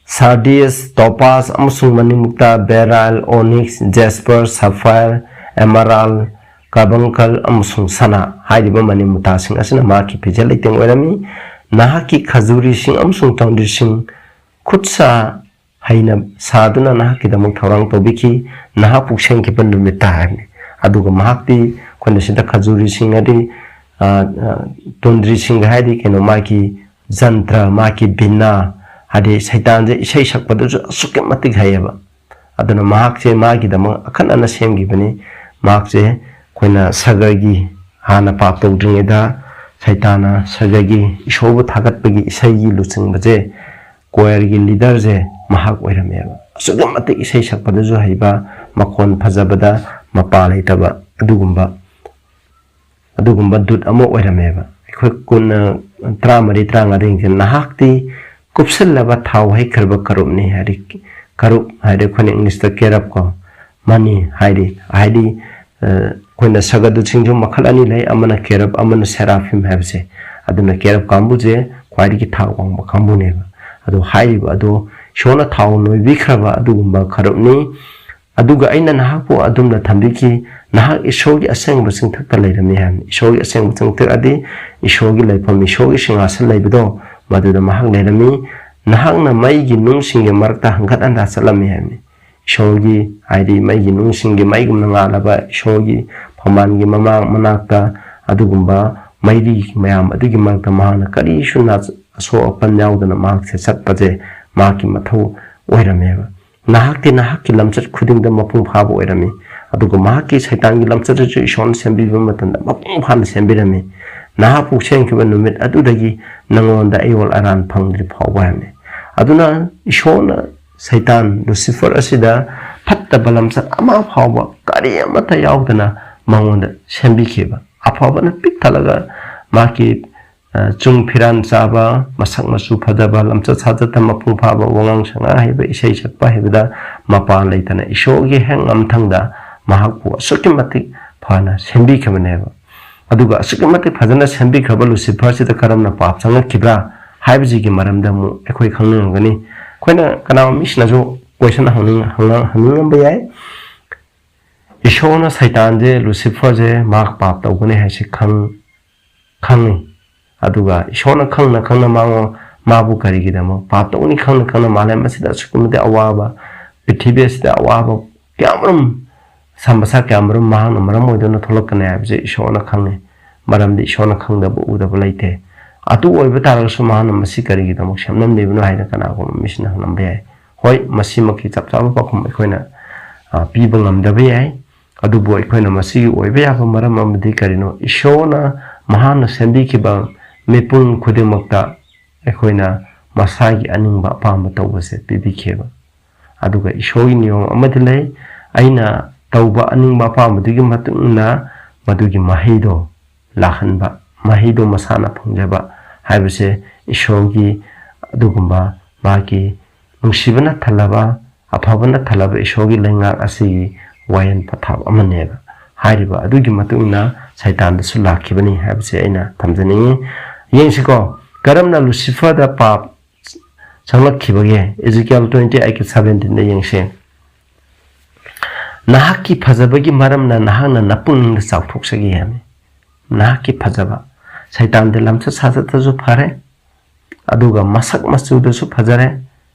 A: ꯁꯥꯔꯗꯤꯌꯁ ꯇꯣꯄꯥꯁ ꯑꯃꯁꯨꯡ ꯃꯅꯤꯃꯨꯛꯇ ꯕꯦꯔꯥꯏꯜ ꯑꯣꯅꯤꯛꯁ ꯖꯦꯁꯄꯔ ꯁꯐꯥꯏꯔ ꯑꯦꯃꯔꯥꯜ ꯀꯥꯔꯕꯪꯀꯜ ꯑꯃꯁꯨꯡ ꯁꯅꯥ ꯍꯥꯏꯔꯤꯕ ꯃꯅꯤꯃꯨꯛꯇꯥꯁꯤꯡ ꯑꯁꯤꯅ ꯃꯍꯥꯛꯀꯤ ꯐꯤꯖꯦꯠ ꯂꯩꯇꯦꯡ ꯑꯣꯏꯔꯝꯃꯤ ꯅꯍꯥꯛꯀꯤ ꯈꯖꯨꯔꯤꯁꯤꯡ ꯑꯃꯁꯨꯡ ꯇꯧꯗ꯭ꯔꯤꯁꯤꯡ ꯈꯨꯠꯁꯥ ꯍꯩꯅ ꯁꯥꯗꯨꯅ ꯅꯍꯥꯛꯀꯤꯗꯃꯛ ꯊꯧꯔꯥꯡ ꯇꯧꯕꯤꯈꯤ ꯅꯍꯥꯛꯄꯨ ꯁꯦꯝꯈꯤꯕ ꯅꯨꯃꯤꯠꯇ ꯍꯥꯏꯕꯅꯤ ꯑꯗꯨꯒ ꯃꯍꯥꯛꯇꯤ ꯑꯩꯈꯣꯏꯅ ꯁꯤꯗ ꯈꯖꯨꯔꯤꯁꯤꯡ ꯍꯥꯏꯗꯤ ꯇꯨꯟꯗ꯭ꯔꯤꯁꯤꯡ ꯍꯥꯏꯗꯤ ꯀꯩꯅꯣ ꯃꯥꯒꯤ ꯖꯟꯇ꯭ꯔ ꯃꯥꯒꯤ ꯕꯤꯅꯥ ꯍꯥꯏꯗꯤ ꯁꯩꯇꯥꯟꯁꯦ ꯏꯁꯩ ꯁꯛꯄꯗꯁꯨ ꯑꯁꯨꯛꯀꯤ ꯃꯇꯤꯛ ꯍꯩꯌꯦꯕ ꯑꯗꯨꯅ ꯃꯍꯥꯛꯁꯦ ꯃꯥꯒꯤꯗꯃꯛ ꯑꯈꯟꯅꯅ ꯁꯦꯝꯈꯤꯕꯅꯤ ꯃꯍꯥꯛꯁꯦ ꯑꯩꯈꯣꯏꯅ ꯁꯒꯔꯒꯤ ꯍꯥꯟꯅ ꯄꯥꯞ ꯇꯧꯗ꯭ꯔꯤꯉꯩꯗ ꯁꯩꯇꯥꯟꯅ ꯁꯒꯔꯒꯤ ꯏꯁꯣꯔꯕꯨ ꯊꯥꯒꯠꯄꯒꯤ ꯏꯁꯩꯒꯤ ꯂꯨꯆꯤꯡꯕꯁꯦ ꯀꯣꯌꯔꯒꯤ ꯂꯤꯗꯔꯁꯦ ꯃꯍꯥꯛ ꯑꯣꯏꯔꯝꯃꯦꯕ ꯑꯁꯨꯛꯀꯤ ꯃꯇꯤꯛ ꯏꯁꯩ ꯁꯛꯄꯗꯁꯨ ꯍꯩꯕ ꯃꯈꯣꯟ ꯐꯖꯕꯗ ꯃꯄꯥ ꯂꯩꯇꯕ ꯑꯗꯨꯒꯨꯝꯕ ꯗꯨꯠ ꯑꯃ ꯑꯣꯏꯔꯝꯃꯦꯕ ꯑꯩꯈꯣꯏ ꯀꯨꯟ 33-34 ꯅꯍꯥꯛꯇꯤ ꯀꯨꯞꯁꯜꯂꯕ ꯊꯥꯎ ꯍꯩꯈ꯭ꯔꯕ ꯀꯔꯨꯞꯅꯤ ꯍꯥꯏꯗꯤ ꯀꯔꯨꯞ ꯍꯥꯏꯗꯤ ꯑꯩꯈꯣꯏꯅ ꯏꯪꯂꯤꯁꯇ ꯀꯦꯔꯞ ꯀꯣ ꯃꯅꯤ ꯍꯥꯏꯗꯤ ꯑꯩꯈꯣꯏꯅ ꯁꯒꯗꯨꯁꯤꯡꯁꯨ ꯃꯈꯜ ꯑꯅꯤ ꯂꯩ ꯑꯃꯅ ꯀꯦꯔꯞ ꯑꯃꯅ ꯁꯦꯔꯥꯐꯤꯝ ꯍꯥꯏꯕꯁꯦ ꯑꯗꯨꯅ ꯀꯦꯔꯞ ꯀꯥꯡꯕꯨꯁꯦ ꯈ꯭ꯋꯥꯏꯗꯒꯤ ꯊꯥꯛ ꯋꯥꯡꯕ ꯀꯥꯡꯕꯨꯅꯦꯕ ꯑꯗꯣ ꯍꯥꯏꯔꯤꯕ ꯑꯗꯣ ꯏꯁꯣꯔꯅ ꯊꯥꯎ ꯅꯣꯏꯕꯤꯈ꯭ꯔꯕ ꯑꯗꯨꯒꯨꯝꯕ ꯀꯔꯨꯞꯅꯤ ꯑꯗꯨꯒ ꯑꯩꯅ ꯅꯍꯥꯛꯄꯨ ꯑꯗꯨꯝꯅ ꯊꯝꯕꯤꯈꯤ ꯅꯍꯥꯛ ꯏꯁꯣꯔꯒꯤ ꯑꯁꯦꯡꯕ ꯆꯤꯡꯊꯛꯇ ꯂꯩꯔꯝꯃꯤ ꯍꯥꯏꯕꯅꯤ ꯏꯁꯣꯔꯒꯤ ꯑꯁꯦꯡꯕ ꯆꯤꯡꯊꯛ ꯑꯗꯤ ꯏꯁꯣꯔꯒꯤ ꯂꯩꯐꯝ ꯏꯁꯣꯔꯒꯤ ꯁꯤꯡꯍꯥꯁꯟ ꯂꯩꯕꯗꯣ ꯃꯗꯨꯗ ꯃꯍꯥꯛ ꯂꯩꯔꯝꯃꯤ ꯅꯍꯥꯛꯅ ꯃꯩꯒꯤ ꯅꯨꯡꯁꯤꯡꯒꯤ ꯃꯔꯛꯇ ꯍꯪꯒꯠ ꯍꯟꯗꯥ ꯆꯠꯂꯝꯃꯤ ꯍꯥꯏꯕꯅꯤ ꯏꯁꯣꯔꯒꯤ ꯍꯥꯏꯗꯤ ꯃꯩꯒꯤ ꯅꯨꯡꯁꯤꯡꯒꯤ ꯃꯩꯒꯨꯝꯅ ꯉꯥꯜꯂꯕ ꯏꯁꯣꯔꯒꯤ ꯐꯝꯕꯥꯜꯒꯤ ꯃꯅꯥꯛꯇ ꯑꯗꯨꯒꯨꯝꯕ ꯃꯩꯔꯤ ꯃꯌꯥꯝ ꯑꯗꯨꯒꯤ ꯃꯔꯛꯇ ꯃꯍꯥꯛꯅ ꯀꯔꯤꯁꯨ ꯑꯁꯣꯛ ꯑꯄꯟ ꯌꯥꯎꯗꯅ ꯃꯍꯥꯛꯁꯦ ꯆꯠꯄꯁꯦ ꯃꯍꯥꯛꯀꯤ ꯃꯊꯧ ꯑꯣꯏꯔꯝꯃꯦꯕ ꯅꯍꯥꯛꯇꯤ ꯅꯍꯥꯛꯀꯤ ꯂꯝꯆꯠ ꯈꯨꯗꯤꯡꯗ ꯃꯄꯨꯡ ꯐꯥꯕ ꯑꯣꯏꯔꯝꯃꯤ ꯑꯗꯨꯒ ꯃꯍꯥꯛꯀꯤ ꯁꯩꯇꯥꯟꯒꯤ ꯂꯝꯆꯠꯇꯁꯨ ꯏꯁꯣꯔꯅ ꯁꯦꯝꯕꯤꯕ ꯃꯇꯝꯗ ꯃꯄꯨꯡ ꯐꯥꯅ ꯁꯦꯝꯕꯤꯔꯝꯃꯤ ꯅꯍꯥꯛꯄꯨ ꯁꯦꯝꯈꯤꯕ ꯅꯨꯃꯤꯠ ꯑꯗꯨꯗꯒꯤ ꯅꯉꯣꯟꯗ ꯑꯌꯣꯜ ꯑꯔꯥꯟ ꯐꯪꯗ꯭ꯔꯤ ꯐꯥꯎꯕ ꯍꯥꯏꯕꯅꯤ ꯑꯗꯨꯅ ꯏꯁꯣꯔꯅ ꯁꯩꯇꯥꯟ ꯂꯨꯁꯤꯐꯔ ꯑꯁꯤꯗ ꯐꯠꯇꯕ ꯂꯝꯆꯠ ꯑꯃ ꯐꯥꯎꯕ ꯀꯔꯤ ꯑꯃꯠꯇ ꯌꯥꯎꯗꯅ ꯃꯉꯣꯟꯗ ꯁꯦꯝꯕꯤꯈꯤꯕ ꯑꯐꯕꯅ ꯄꯤꯛ ꯊꯜꯂꯒ ꯃꯍꯥꯛꯀꯤ ꯆꯨꯡ ꯐꯤꯔꯥꯟ ꯆꯥꯕ ꯃꯁꯛ ꯃꯆꯨ ꯐꯖꯕ ꯂꯝꯆꯠ ꯁꯥꯖꯠꯇ ꯃꯄꯨꯡ ꯐꯥꯕ ꯋꯥꯉꯥꯡ ꯁꯉꯥꯡ ꯍꯩꯕ ꯏꯁꯩ ꯁꯛꯄ ꯍꯩꯕꯗ ꯃꯄꯥ ꯂꯩꯇꯅ ꯏꯁꯣꯔꯒꯤ ꯍꯦꯛ ꯉꯝꯊꯪꯗ ꯃꯍꯥꯛꯄꯨ ꯑꯁꯨꯛꯀꯤ ꯃꯇꯤꯛ ꯐꯅ ꯁꯦꯝꯕꯤꯈꯤꯕꯅꯦꯕ ꯑꯗꯨꯒ ꯑꯁꯨꯛꯀꯤ ꯃꯇꯤꯛ ꯐꯖꯅ ꯁꯦꯝꯕꯤꯈ꯭ꯔꯕ ꯂꯨꯁꯤꯐꯔꯁꯤꯗ ꯀꯔꯝꯅ ꯄꯥꯞ ꯆꯪꯉꯛꯈꯤꯕ꯭ꯔꯥ ꯍꯥꯏꯕꯁꯤꯒꯤ ꯃꯔꯝꯗ ꯑꯃꯨꯛ ꯑꯩꯈꯣꯏ ꯈꯪꯅꯤꯡꯉꯝꯒꯅꯤ ꯑꯩꯈꯣꯏꯅ ꯀꯅꯥꯒꯨꯝꯕ ꯃꯤꯁꯤꯅꯁꯨ ꯀꯣꯏꯁꯟ ꯍꯪꯅꯤꯡꯉꯝꯕ ꯌꯥꯏ ꯏꯁꯣꯔꯅ ꯁꯩꯇꯥꯟꯁꯦ ꯂꯨꯁꯤꯐꯔꯁꯦ ꯃꯍꯥꯛ ꯄꯥꯞ ꯇꯧꯒꯅꯤ ꯍꯥꯏꯁꯤ ꯈꯪꯉꯤ ꯑꯗꯨꯒ ꯏꯁꯣꯔꯅ ꯈꯪꯅ ꯃꯥꯕꯨ ꯀꯔꯤꯒꯤꯗꯃꯛ ꯄꯥꯞ ꯇꯧꯒꯅꯤ ꯈꯪꯅ ꯃꯥꯂꯦꯝ ꯑꯁꯤꯗ ꯑꯁꯨꯛꯀꯤ ꯃꯇꯤꯛ ꯑꯋꯥꯕ ꯄ꯭ꯔꯤꯊꯤꯕꯤ ꯑꯁꯤꯗ ꯑꯋꯥꯕ ꯀꯌꯥꯃꯔꯨꯝ ꯁꯝꯕꯁꯥ ꯀꯌꯥꯃꯔꯨꯝ ꯃꯍꯥꯛꯅ ꯃꯔꯝ ꯑꯣꯏꯗꯨꯅ ꯊꯣꯛꯂꯛꯀꯅꯤ ꯍꯥꯏꯕꯁꯦ ꯏꯁꯣꯔꯅ ꯈꯪꯉꯤ ꯃꯔꯝꯗꯤ ꯏꯁꯣꯔꯅ ꯈꯪꯗꯕ ꯎꯗꯕ ꯂꯩꯇꯦ ꯑꯗꯨ ꯑꯣꯏꯕ ꯇꯥꯔꯒꯁꯨ ꯃꯍꯥꯛꯅ ꯃꯁꯤ ꯀꯔꯤꯒꯤꯗꯃꯛ ꯁꯦꯝꯂꯝꯂꯤꯕꯅꯣ ꯍꯥꯏꯅ ꯀꯅꯥꯒꯨꯝꯕ ꯃꯤꯁꯤꯅ ꯍꯪꯂꯝꯕ ꯌꯥꯏ ꯍꯣꯏ ꯃꯁꯤꯃꯛꯀꯤ ꯆꯞ ꯆꯥꯕ ꯄꯥꯎꯈꯨꯝ ꯑꯩꯈꯣꯏꯅ ꯄꯤꯕ ꯉꯝꯗꯕ ꯌꯥꯏ ꯑꯗꯨꯕꯨ ꯑꯩꯈꯣꯏꯅ ꯃꯁꯤꯒꯤ ꯑꯣꯏꯕ ꯌꯥꯕ ꯃꯔꯝ ꯑꯃꯗꯤ ꯀꯔꯤꯅꯣ ꯏꯁꯣꯔꯅ ꯃꯍꯥꯛꯅ ꯁꯦꯝꯕꯤꯈꯤꯕ ꯃꯤꯄꯨꯝ ꯈꯨꯗꯤꯡꯃꯛꯇ ꯑꯩꯈꯣꯏꯅ ꯃꯁꯥꯒꯤ ꯑꯅꯤꯡꯕ ꯑꯄꯥꯝꯕ ꯇꯧꯕꯁꯦ ꯄꯤꯕꯤꯈꯤꯕ ꯑꯗꯨꯒ ꯏꯁꯣꯔꯒꯤ ꯅꯤꯌꯣꯝ ꯑꯃꯗꯤ ꯂꯩ ꯑꯩꯅ ꯇꯧꯕ ꯑꯅꯤꯡꯕ ꯑꯄꯥꯝꯕꯗꯨꯒꯤ ꯃꯇꯨꯡꯏꯟꯅ ꯃꯗꯨꯒꯤ ꯃꯍꯩꯗꯣ ꯂꯥꯛꯍꯟꯕ ꯃꯍꯩꯗꯣ ꯃꯁꯥꯅ ꯐꯪꯖꯕ ꯍꯥꯏꯕꯁꯦ ꯏꯁꯣꯔꯒꯤ ꯑꯗꯨꯒꯨꯝꯕ ꯃꯥꯒꯤ ꯅꯨꯡꯁꯤꯕꯅ ꯊꯜꯂꯕ ꯑꯐꯕꯅ ꯊꯜꯂꯕ ꯏꯁꯣꯔꯒꯤ ꯂꯩꯉꯥꯛ ꯑꯁꯤꯒꯤ ꯋꯥꯌꯦꯜ ꯄꯊꯥꯞ ꯑꯃꯅꯦꯕ ꯍꯥꯏꯔꯤꯕ ꯑꯗꯨꯒꯤ ꯃꯇꯨꯡꯏꯟꯅ ꯁꯩꯇꯥꯟꯗꯁꯨ ꯂꯥꯛꯈꯤꯕꯅꯤ ꯍꯥꯏꯕꯁꯦ ꯑꯩꯅ ꯊꯝꯖꯅꯤꯡꯉꯤ ꯌꯦꯡꯁꯤꯀꯣ ꯀꯔꯝꯅ ꯂꯨꯁꯤꯐꯔꯗ ꯄꯥꯞ ꯆꯪꯂꯛꯈꯤꯕꯒꯦ Ezekiel 28:17 ꯌꯦꯡꯁꯦ ꯅꯍꯥꯛꯀꯤ ꯐꯖꯕꯒꯤ ꯃꯔꯝꯅ ꯅꯍꯥꯛꯅ ꯅꯄꯨꯡꯅꯤꯡꯗ ꯆꯥꯎꯊꯣꯛꯆꯒꯦ ꯍꯥꯏꯕꯅꯤ ꯅꯍꯥꯛꯀꯤ ꯐꯖꯕ ꯁꯩꯇꯥꯟꯗꯤ ꯂꯝꯆꯠ ꯁꯥꯖꯠꯇꯁꯨ ꯐꯔꯦ ꯑꯗꯨꯒ ꯃꯁꯛ ꯃꯆꯨꯗꯁꯨ ꯐꯖꯔꯦ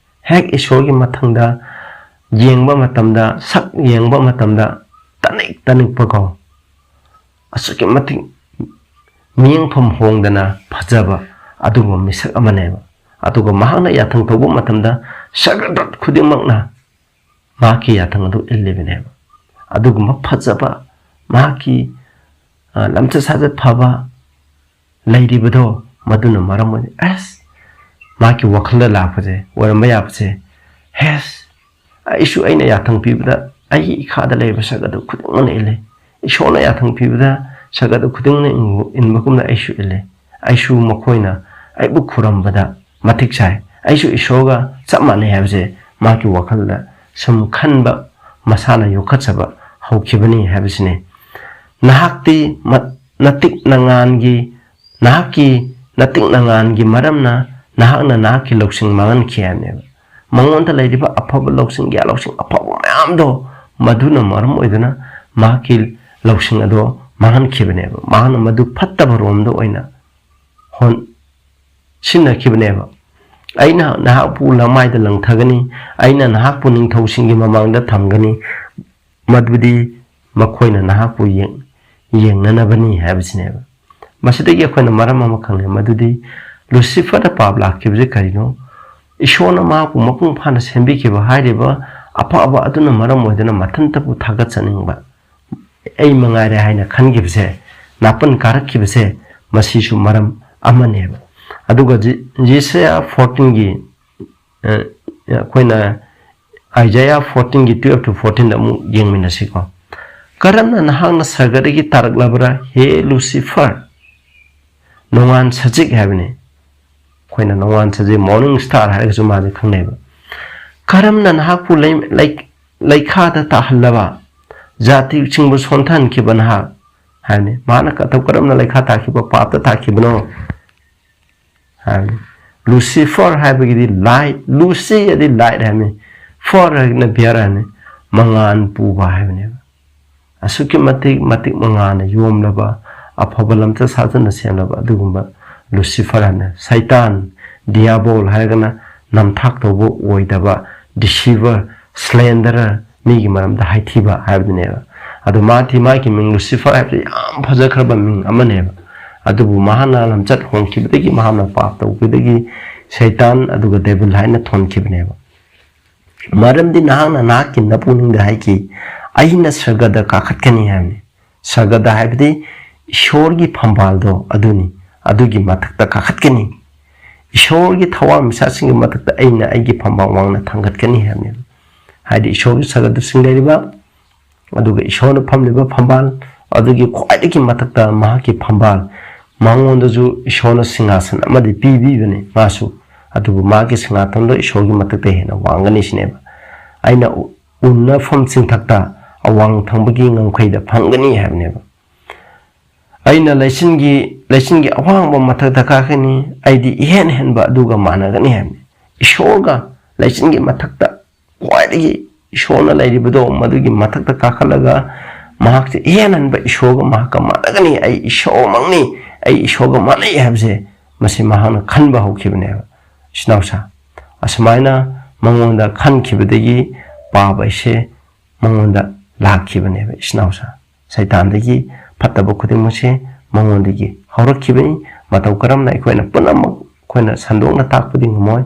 A: ꯍꯦꯛ ꯏꯁꯣꯔꯒꯤ ꯃꯊꯪꯗ ꯌꯦꯡꯕ ꯃꯇꯝꯗ ꯁꯛ ꯌꯦꯡꯕ ꯃꯇꯝꯗ ꯇꯅꯤꯛ ꯇꯅꯤꯛꯄꯀꯣ ꯑꯁꯨꯛꯀꯤ ꯃꯇꯤꯛ ꯃꯤꯠꯌꯦꯡꯐꯝ ꯍꯣꯡꯗꯅ ꯐꯖꯕ ꯑꯗꯨꯒꯨꯝꯕ ꯃꯤꯁꯛ ꯑꯃꯅꯦꯕ ꯑꯗꯨꯒ ꯃꯍꯥꯛꯅ ꯌꯥꯊꯪ ꯇꯧꯕ ꯃꯇꯝꯗ ꯁꯒꯗꯠ ꯈꯨꯗꯤꯡꯃꯛꯅ ꯃꯍꯥꯛꯀꯤ ꯌꯥꯊꯪ ꯑꯗꯨ ꯏꯜꯂꯤꯕꯅꯦꯕ ꯑꯗꯨꯒꯨꯝꯕ ꯐꯖꯕ ꯃꯍꯥꯛꯀꯤ ꯂꯝꯆꯠ ꯁꯥꯖꯠ ꯐꯕ ꯂꯩꯔꯤꯕꯗꯣ ꯃꯗꯨꯅ ꯃꯔꯝ ꯑꯣꯏꯅ ꯃꯍꯥꯛꯀꯤ ꯋꯥꯈꯜꯗ ꯂꯥꯛꯄꯁꯦ ꯑꯣꯏꯔꯝꯕ ꯌꯥꯕꯁꯦ ꯑꯩꯁꯨ ꯑꯩꯅ ꯌꯥꯊꯪ ꯄꯤꯕꯗ ꯑꯩꯒꯤ ꯏꯈꯥꯗ ꯂꯩꯔꯤꯕ ꯁꯒꯗꯨ ꯈꯨꯗꯤꯡꯃꯛꯅ ꯏꯜꯂꯦ ꯏꯁꯣꯔꯅ ꯌꯥꯊꯪ ꯄꯤꯕꯗ ꯁꯒꯗꯨ ꯈꯨꯗꯤꯡꯃꯛꯅ ꯏꯟꯕꯒꯨꯝꯅ ꯑꯩꯁꯨ ꯏꯜꯂꯦ ꯑꯩꯁꯨ ꯃꯈꯣꯏꯅ ꯑꯩꯕꯨ ꯈꯨꯔꯝꯕꯗ ꯃꯇꯤꯛ ꯆꯥꯏ ꯑꯩꯁꯨ ꯏꯁꯣꯔꯒ ꯆꯞ ꯃꯥꯟꯅꯩ ꯍꯥꯏꯕꯁꯦ ꯃꯍꯥꯛꯀꯤ ꯋꯥꯈꯜꯗ ꯁꯨꯝ ꯈꯟꯕ ꯃꯁꯥꯅ ꯌꯣꯛꯈꯠꯆꯕ ꯍꯧꯈꯤꯕꯅꯤ ꯍꯥꯏꯕꯁꯤꯅꯦ ꯅꯍꯥꯛꯀꯤ ꯅꯇꯤꯛ ꯅꯉꯥꯟꯒꯤ ꯃꯔꯝꯅ ꯅꯍꯥꯛꯅ ꯅꯍꯥꯛꯀꯤ ꯂꯧꯁꯤꯡ ꯃꯥꯡꯍꯟꯈꯤ ꯍꯥꯏꯕꯅꯦꯕ ꯃꯉꯣꯟꯗ ꯂꯩꯔꯤꯕ ꯑꯐꯕ ꯂꯧꯁꯤꯡ ꯑꯐꯕ ꯃꯌꯥꯝꯗꯣ ꯃꯗꯨꯅ ꯃꯔꯝ ꯑꯣꯏꯗꯨꯅ ꯃꯍꯥꯛꯀꯤ ꯂꯧꯁꯤꯡ ꯑꯗꯣ ꯃꯥꯡꯍꯟꯈꯤꯕꯅꯦꯕ ꯃꯍꯥꯛꯅ ꯃꯗꯨ ꯐꯠꯇꯕ ꯔꯣꯝꯗ ꯑꯣꯏꯅ ꯁꯤꯟꯅꯈꯤꯕꯅꯦꯕ ꯑꯩꯅ ꯅꯍꯥꯛꯄꯨ ꯂꯃꯥꯏꯗ ꯂꯪꯊꯒꯅꯤ ꯑꯩꯅ ꯅꯍꯥꯛꯄꯨ ꯅꯤꯡꯊꯧꯁꯤꯡꯒꯤ ꯃꯃꯥꯡꯗ ꯊꯝꯒꯅꯤ ꯃꯗꯨꯗꯤ ꯃꯈꯣꯏꯅ ꯅꯍꯥꯛꯄꯨ ꯌꯦꯡꯅꯅꯕꯅꯤ ꯍꯥꯏꯕꯁꯤꯅꯦꯕ ꯃꯁꯤꯗꯒꯤ ꯑꯩꯈꯣꯏꯅ ꯃꯔꯝ ꯑꯃ ꯈꯪꯂꯦ ꯃꯗꯨꯗꯤ ꯂꯨꯁꯤꯐꯔꯗ ꯄꯥꯞ ꯂꯥꯛꯈꯤꯕꯁꯦ ꯀꯔꯤꯅꯣ ꯏꯁꯣꯔꯅ ꯃꯍꯥꯛꯄꯨ ꯃꯄꯨꯡ ꯐꯥꯅ ꯁꯦꯝꯕꯤꯈꯤꯕ ꯍꯥꯏꯔꯤꯕ ꯑꯐꯕ ꯑꯗꯨꯅ ꯃꯔꯝ ꯑꯣꯏꯗꯨꯅ ꯃꯊꯟꯇꯕꯨ ꯊꯥꯒꯠꯆꯅꯤꯡꯕ ꯑꯩ ꯃꯉꯥꯏꯔꯦ ꯍꯥꯏꯅ ꯈꯟꯈꯤꯕꯁꯦ ꯅꯥꯄꯟ ꯀꯥꯔꯛꯈꯤꯕꯁꯦ ꯃꯁꯤꯁꯨ ꯃꯔꯝ ꯑꯃꯅꯦꯕ ꯑꯗꯨꯒ ꯖꯦꯁꯥꯌꯥ 14ꯒꯤ ꯑꯩꯈꯣꯏꯅ ꯑꯥꯏꯖꯥꯌꯥ 14ꯒꯤ 12-14 ꯑꯃꯨꯛ ꯌꯦꯡꯃꯤꯟꯅꯁꯤꯀꯣ ꯀꯔꯝꯅ ꯅꯍꯥꯛꯅ ꯁꯔꯒꯗꯒꯤ ꯇꯥꯔꯛꯂꯕ꯭ꯔꯥ ꯍꯦ ꯂꯨꯁꯤꯐꯔ ꯅꯣꯡꯉꯥꯟ ꯁꯖꯤꯛ ꯍꯥꯏꯕꯅꯤ ꯑꯩꯈꯣꯏꯅ ꯅꯣꯡꯉꯥꯟ ꯁꯖꯤꯛ ꯃꯣꯔꯅꯤꯡ ꯁ꯭ꯇꯥꯔ ꯍꯥꯏꯔꯒꯁꯨ ꯃꯥꯁꯦ ꯈꯪꯅꯩꯕ ꯀꯔꯝꯅ ꯅꯍꯥꯛꯄꯨ ꯂꯩꯈꯥꯗ ꯇꯥꯍꯜꯂꯕ ꯖꯥꯇꯤꯁꯤꯡꯕꯨ ꯁꯣꯟꯊꯍꯟꯈꯤꯕ ꯅꯍꯥꯛ ꯍꯥꯏꯕꯅꯤ ꯃꯥꯅ ꯀꯔꯝꯅ ꯂꯩꯈꯥ ꯇꯥꯈꯤꯕ ꯄꯥꯞꯇ ꯇꯥꯈꯤꯕꯅꯣ ꯍꯥꯏꯕꯅꯤ ꯂꯨꯁꯤꯐꯔ ꯍꯥꯏꯕꯒꯤꯗꯤ ꯂꯥꯏꯠ ꯂꯨꯁꯤ ꯑꯗꯤ ꯂꯥꯏꯠ ꯍꯥꯏꯕꯅꯤ ꯐꯔ ꯍꯥꯏꯅ ꯕꯤꯌꯔ ꯍꯥꯏꯕꯅꯤ ꯃꯉꯥꯟ ꯄꯨꯕ ꯍꯥꯏꯕꯅꯦꯕ ꯑꯁꯨꯛꯀꯤ ꯃꯇꯤꯛ ꯃꯉꯥꯟꯅ ꯌꯣꯝꯂꯕ ꯑꯐꯕ ꯂꯝꯆꯠ ꯁꯥꯖꯠꯅ ꯁꯦꯝꯂꯕ ꯑꯗꯨꯒꯨꯝꯕ ꯂꯨꯁꯤꯐꯔ ꯍꯥꯏꯅ ꯁꯩꯇꯥꯟ ꯗꯤꯌꯥꯕꯣꯜ ꯍꯥꯏꯔꯒꯅ ꯅꯝꯊꯥꯛ ꯇꯧꯕ ꯑꯣꯏꯗꯕ ꯗꯤꯁꯤꯚꯔ ꯁ꯭ꯂꯦꯟꯗꯔꯔ ꯃꯤꯒꯤ ꯃꯔꯝꯗ ꯍꯥꯏꯊꯤꯕ ꯍꯥꯏꯕꯗꯨꯅꯦꯕ ꯑꯗꯨ ꯃꯥꯒꯤ ꯃꯤꯡ ꯂꯨꯁꯤꯐꯔ ꯍꯥꯏꯕꯁꯤ ꯌꯥꯝ ꯐꯖꯈ꯭ꯔꯕ ꯃꯤꯡ ꯑꯃꯅꯦꯕ ꯑꯗꯨꯕꯨ ꯃꯍꯥꯛꯅ ꯂꯝꯆꯠ ꯍꯣꯡꯈꯤꯕꯗꯒꯤ ꯃꯍꯥꯛꯅ ꯄꯥꯞ ꯇꯧꯕꯗꯒꯤ ꯁꯩꯇꯥꯟ ꯑꯗꯨꯒ ꯗꯦꯕꯤꯜ ꯍꯥꯏꯅ ꯊꯣꯟꯈꯤꯕꯅꯦꯕ ꯃꯔꯝꯗꯤ ꯅꯍꯥꯛꯅ ꯅꯍꯥꯛꯀꯤ ꯅꯄꯨꯛꯅꯤꯡꯗ ꯍꯥꯏꯈꯤ ꯑꯩꯅ ꯁꯔꯒꯗ ꯀꯥꯈꯠꯀꯅꯤ ꯍꯥꯏꯕꯅꯤ ꯁꯔꯒꯗ ꯍꯥꯏꯕꯗꯤ ꯏꯁꯣꯔꯒꯤ ꯐꯝꯕꯥꯜꯗꯣ ꯑꯗꯨꯅꯤ ꯑꯗꯨꯒꯤ ꯃꯊꯛꯇ ꯀꯥꯈꯠꯀꯅꯤ ꯏꯁꯣꯔꯒꯤ ꯊꯋꯥꯟꯃꯤꯆꯥꯛꯁꯤꯡꯒꯤ ꯃꯊꯛꯇ ꯑꯩꯅ ꯑꯩꯒꯤ ꯐꯝꯕꯥꯜ ꯋꯥꯡꯅ ꯊꯥꯡꯒꯠꯀꯅꯤ ꯍꯥꯏꯕꯅꯦꯕ ꯍꯥꯏꯗꯤ ꯏꯁꯣꯔꯒꯤ ꯁꯔꯒꯗꯁꯤꯡ ꯂꯩꯔꯤꯕ ꯑꯗꯨꯒ ꯏꯁꯣꯔꯅ ꯐꯝꯂꯤꯕ ꯐꯝꯕꯥꯜ ꯑꯗꯨꯒꯤ ꯈ꯭ꯋꯥꯏꯗꯒꯤ ꯃꯊꯛꯇ ꯃꯍꯥꯛꯀꯤ ꯐꯝꯕꯥꯜ ꯃꯉꯣꯟꯗꯁꯨ ꯏꯁꯣꯔꯅ ꯁꯤꯡꯍꯥꯁꯟ ꯑꯃꯗꯤ ꯄꯤꯕꯤꯕꯅꯤ ꯃꯥꯁꯨ ꯑꯗꯨꯕꯨ ꯃꯥꯒꯤ ꯁꯤꯡꯍꯥꯁꯟꯗꯣ ꯏꯁꯣꯔꯒꯤ ꯃꯊꯛꯇ ꯍꯦꯟꯅ ꯋꯥꯡꯒꯅꯤ ꯁꯤꯅꯦꯕ ꯑꯩꯅ ꯎꯟꯅꯐꯝ ꯆꯤꯡꯊꯛꯇ ꯑꯋꯥꯡ ꯊꯪꯕꯒꯤ ꯉꯝꯈꯩꯗ ꯐꯪꯒꯅꯤ ꯍꯥꯏꯕꯅꯦꯕ ꯑꯩꯅ ꯂꯩꯆꯤꯟꯒꯤ ꯑꯋꯥꯡꯕ ꯃꯊꯛꯇ ꯀꯥꯈꯅꯤ ꯑꯩꯗꯤ ꯏꯍꯦꯟ ꯍꯦꯟꯕ ꯑꯗꯨꯒ ꯃꯥꯟꯅꯒꯅꯤ ꯍꯥꯏꯕꯅꯤ ꯏꯁꯣꯔꯒ ꯂꯩꯆꯤꯟꯒꯤ ꯃꯊꯛꯇ ꯈ꯭ꯋꯥꯏꯗꯒꯤ ꯏꯁꯣꯔꯅ ꯂꯩꯔꯤꯕꯗꯣ ꯃꯗꯨꯒꯤ ꯃꯊꯛꯇ ꯀꯥꯈꯠꯂꯒ ꯃꯍꯥꯛꯁꯦ ꯏꯍꯦꯟ ꯍꯦꯟꯕ ꯏꯁꯣꯔꯒ ꯃꯍꯥꯛꯀ ꯃꯥꯟꯅꯒꯅꯤ ꯑꯩ ꯏꯁꯣꯔꯃꯛꯅꯤ ꯑꯩ ꯏꯁꯣꯔꯒ ꯃꯥꯟꯅꯩ ꯍꯥꯏꯕꯁꯦ ꯃꯁꯤ ꯃꯍꯥꯛꯅ ꯈꯟꯕ ꯍꯧꯈꯤꯕꯅꯦꯕ ꯏꯁꯅꯥꯎꯁꯥ ꯑꯁꯨꯃꯥꯏꯅ ꯃꯉꯣꯟꯗ ꯈꯟꯈꯤꯕꯗꯒꯤ ꯄꯥꯞ ꯑꯩꯁꯦ ꯃꯉꯣꯟꯗ ꯂꯥꯛꯈꯤꯕꯅꯦꯕ ꯏꯁꯅꯥꯎꯁꯥ ꯁꯩꯇꯥꯟꯗꯒꯤ ꯐꯠꯇꯕ ꯈꯨꯗꯤꯡꯃꯛꯁꯦ ꯃꯉꯣꯟꯗꯒꯤ ꯍꯧꯔꯛꯈꯤꯕꯅꯤ ꯃꯇꯧ ꯀꯔꯝꯅ ꯑꯩꯈꯣꯏꯅ ꯄꯨꯝꯅꯃꯛ ꯑꯩꯈꯣꯏꯅ ꯁꯟꯗꯣꯛꯅ ꯇꯥꯛꯄꯗꯤ ꯉꯝꯃꯣꯏ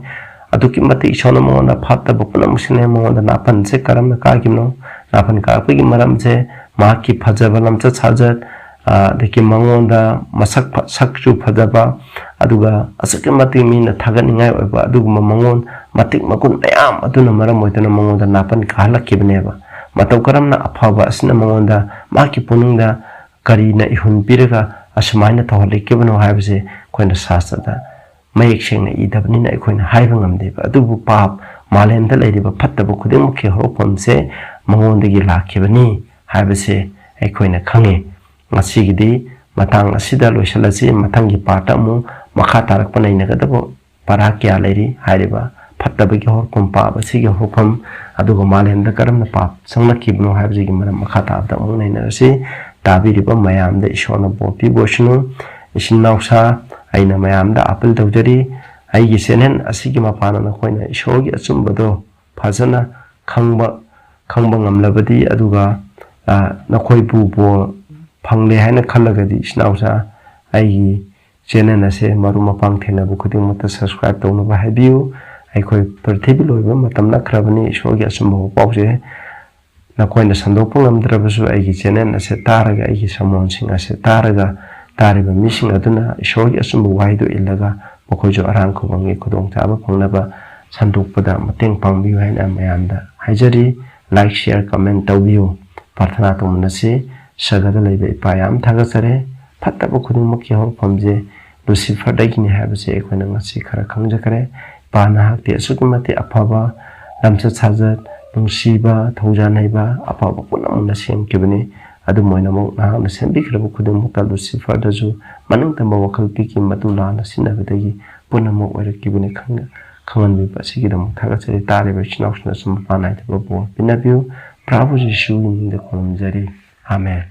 A: ꯑꯗꯨꯛꯀꯤ ꯃꯇꯤꯛ ꯏꯁꯣꯔꯅ ꯃꯉꯣꯟꯗ ꯐꯠꯇꯕ ꯄꯨꯝꯅꯃꯛꯁꯤꯅꯦ ꯃꯉꯣꯟꯗ ꯅꯥꯄꯟꯁꯦ ꯀꯔꯝꯅ ꯀꯥꯈꯤꯕꯅꯣ ꯅꯥꯄꯟ ꯀꯥꯔꯛꯄꯒꯤ ꯃꯔꯝꯁꯦ ꯃꯍꯥꯛꯀꯤ ꯐꯖꯕ ꯂꯝꯆꯠ ꯁꯥꯖꯠ ꯑꯗꯒꯤ ꯃꯉꯣꯟꯗ ꯁꯛꯁꯨ ꯐꯖꯕ ꯑꯗꯨꯒ ꯑꯁꯨꯛꯀꯤ ꯃꯇꯤꯛ ꯃꯤꯅ ꯊꯥꯒꯠꯅꯤꯡꯉꯥꯏ ꯑꯣꯏꯕ ꯑꯗꯨꯒꯨꯝꯕ ꯃꯉꯣꯟ ꯃꯇꯤꯛ ꯃꯒꯨꯟ ꯃꯌꯥꯝ ꯑꯗꯨꯅ ꯃꯔꯝ ꯑꯣꯏꯗꯨꯅ ꯃꯉꯣꯟꯗ ꯅꯥꯄꯟ ꯀꯥꯍꯜꯂꯛꯈꯤꯕꯅꯦꯕ ꯃꯇꯧ ꯀꯔꯝꯅ ꯑꯐꯕ ꯑꯁꯤꯅ ꯃꯉꯣꯟꯗ ꯃꯍꯥꯛꯀꯤ ꯄꯨꯛꯅꯤꯡꯗ ꯀꯔꯤꯅꯏꯍꯨꯟ ꯄꯤꯔꯒ ꯑꯁꯨꯃꯥꯏꯅ ꯇꯧꯍꯜꯂꯛꯈꯤꯕꯅꯣ ꯍꯥꯏꯕꯁꯦ ꯑꯩꯈꯣꯏꯅ ꯁꯥꯁꯇ꯭ꯔꯗ ꯃꯌꯦꯛ ꯁꯦꯡꯅ ꯏꯗꯕꯅꯤꯅ ꯑꯩꯈꯣꯏꯅ ꯍꯥꯏꯕ ꯉꯝꯗꯦꯕ ꯑꯗꯨꯕꯨ ꯄꯥꯞ ꯃꯥꯂꯦꯝꯗ ꯂꯩꯔꯤꯕ ꯐꯠꯇꯕ ꯈꯨꯗꯤꯡꯃꯛꯀꯤ ꯍꯧꯔꯛꯐꯝꯁꯦ ꯃꯉꯣꯟꯗꯒꯤ ꯂꯥꯛꯈꯤꯕꯅꯤ ꯍꯥꯏꯕꯁꯦ ꯑꯩꯈꯣꯏꯅ ꯈꯪꯉꯤ ꯉꯁꯤꯒꯤꯗꯤ ꯃꯇꯥꯡ ꯑꯁꯤꯗ ꯂꯣꯏꯁꯤꯜꯂꯁꯤ ꯃꯊꯪꯒꯤ ꯄꯥꯔꯠꯇ ꯑꯃꯨꯛ ꯃꯈꯥ ꯇꯥꯔꯛꯄ ꯅꯩꯅꯒꯗꯕ ꯄꯔꯥ ꯀꯌꯥ ꯂꯩꯔꯤ ꯍꯥꯏꯔꯤꯕ ꯐꯠꯇꯕꯒꯤ ꯍꯧꯔꯛꯐꯝ ꯄꯥꯞ ꯑꯁꯤꯒꯤ ꯍꯧꯔꯛꯐꯝ ꯑꯗꯨꯒ ꯃꯥꯂꯦꯝꯗ ꯀꯔꯝꯅ ꯄꯥꯞ ꯆꯪꯂꯛꯈꯤꯕꯅꯣ ꯍꯥꯏꯕꯁꯤꯒꯤ ꯃꯔꯝ ꯃꯈꯥ ꯇꯥꯕꯗ ꯑꯃꯨꯛ ꯅꯩꯅꯔꯁꯤ ꯇꯥꯕꯤꯔꯤꯕ ꯃꯌꯥꯝꯗ ꯏꯁꯣꯔꯅ ꯕꯣꯔ ꯄꯤꯕ ꯑꯣꯏꯁꯅꯨ ꯏꯆꯤꯟ ꯏꯅꯥꯎꯁꯥ ꯑꯩꯅ ꯃꯌꯥꯝꯗ ꯑꯥꯄꯤꯜ ꯇꯧꯖꯔꯤ ꯑꯩꯒꯤ ꯆꯦꯅꯦꯜ ꯑꯁꯤꯒꯤ ꯃꯄꯥꯟꯗ ꯅꯈꯣꯏꯅ ꯏꯁꯣꯔꯒꯤ ꯑꯆꯨꯝꯕꯗꯣ ꯐꯖꯅ ꯈꯪꯕ ꯉꯝꯂꯕꯗꯤ ꯑꯗꯨꯒ ꯅꯈꯣꯏꯕꯨ ꯕꯣꯔ ꯐꯪꯂꯦ ꯍꯥꯏꯅ ꯈꯜꯂꯒꯗꯤ ꯏꯆꯤꯟ ꯏꯅꯥꯎꯁꯥ ꯑꯩꯒꯤ ꯆꯦꯅꯦꯜ ꯑꯁꯦ ꯃꯔꯨꯞ ꯃꯄꯥꯡ ꯊꯦꯡꯅꯕ ꯈꯨꯗꯤꯡꯃꯛꯇ ꯁꯕꯁꯀ꯭ꯔꯥꯏꯕ ꯇꯧꯅꯕ ꯍꯥꯏꯕꯤꯌꯨ ꯑꯩꯈꯣꯏ ꯄ꯭ꯔꯤꯊꯤꯕꯤ ꯂꯣꯏꯕ ꯃꯇꯝ ꯅꯛꯈ꯭ꯔꯕꯅꯤ ꯏꯁꯣꯔꯒꯤ ꯑꯆꯨꯝꯕ ꯄꯥꯎꯁꯦ ꯅꯈꯣꯏꯅ ꯁꯟꯗꯣꯛꯄ ꯉꯝꯗ꯭ꯔꯕꯁꯨ ꯑꯩꯒꯤ ꯆꯦꯅꯦꯜ ꯑꯁꯦ ꯇꯥꯔꯒ ꯑꯩꯒꯤ ꯁꯃꯣꯟꯁꯤꯡ ꯑꯁꯦ ꯇꯥꯔꯒ ꯇꯥꯔꯤꯕ ꯃꯤꯁꯤꯡ ꯑꯗꯨꯅ ꯏꯁꯣꯔꯒꯤ ꯑꯆꯨꯝꯕ ꯋꯥꯍꯩꯗꯨ ꯏꯜꯂꯒ ꯃꯈꯣꯏꯁꯨ ꯑꯔꯥꯟ ꯈꯨꯕꯝꯒꯤ ꯈꯨꯗꯣꯡꯆꯥꯕ ꯐꯪꯅꯕ ꯁꯟꯗꯣꯛꯄꯗ ꯃꯇꯦꯡ ꯄꯥꯡꯕꯤꯌꯨ ꯍꯥꯏꯅ ꯃꯌꯥꯝꯗ ꯍꯥꯏꯖꯔꯤ ꯂꯥꯏꯛ ꯁꯤꯌꯔ ꯀꯃꯦꯟ ꯇꯧꯕꯤꯌꯨ ꯄ꯭ꯔꯥꯔꯊꯅꯥ ꯇꯧꯃꯤꯟꯅꯁꯤ ꯁꯔꯒꯗ ꯂꯩꯕ ꯏꯄꯥ ꯌꯥꯝ ꯊꯥꯒꯠꯆꯔꯦ ꯐꯠꯇꯕ ꯈꯨꯗꯤꯡꯃꯛꯀꯤ ꯍꯧꯔꯛꯐꯝꯁꯦ ꯂꯨꯁꯤꯐꯔꯗꯒꯤꯅꯤ ꯍꯥꯏꯕꯁꯦ ꯑꯩꯈꯣꯏꯅ ꯉꯁꯤ ꯈꯔ ꯈꯪꯖꯈ꯭ꯔꯦ ꯏꯄꯥ ꯅꯍꯥꯛꯇꯤ ꯑꯁꯨꯛꯀꯤ ꯃꯇꯤꯛ ꯑꯐꯕ ꯂꯝꯆꯠ ꯁꯥꯖꯠ ꯅꯨꯡꯁꯤꯕ ꯊꯧꯖꯥꯜ ꯍꯩꯕ ꯑꯐꯕ ꯄꯨꯝꯅꯃꯛꯅ ꯁꯦꯝꯈꯤꯕꯅꯤ ꯑꯗꯨꯝ ꯑꯣꯏꯅꯃꯛ ꯅꯍꯥꯛꯅ ꯁꯦꯝꯕꯤꯈ꯭ꯔꯕ ꯈꯨꯗꯤꯡꯃꯛꯇ ꯂꯨꯁꯤꯐꯔꯗꯁꯨ ꯃꯅꯤꯡꯇꯝꯕ ꯋꯥꯈꯜ ꯄꯤꯈꯤ ꯃꯗꯨ ꯂꯥꯟꯅ ꯁꯤꯟꯅꯕꯗꯒꯤ ꯄꯨꯝꯅꯃꯛ ꯑꯣꯏꯔꯛꯈꯤꯕꯅꯤ ꯈꯪꯍꯟꯕꯤꯕ ꯑꯁꯤꯒꯤꯗꯃꯛ ꯊꯥꯒꯠꯆꯔꯤ ꯇꯥꯔꯤꯕ ꯏꯆꯤꯟ ꯏꯅꯥꯎꯁꯤꯡꯅꯁꯨ ꯃꯄꯥ ꯅꯥꯏꯗꯕ ꯕꯣꯔ ꯄꯤꯅꯕꯤꯌꯨ ꯄ꯭ꯔꯚꯨ ꯖꯤꯁꯨꯒꯤ ꯃꯤꯡꯗ ꯈꯨꯔꯨꯝꯖꯔꯤ ꯑꯥꯃꯦꯟ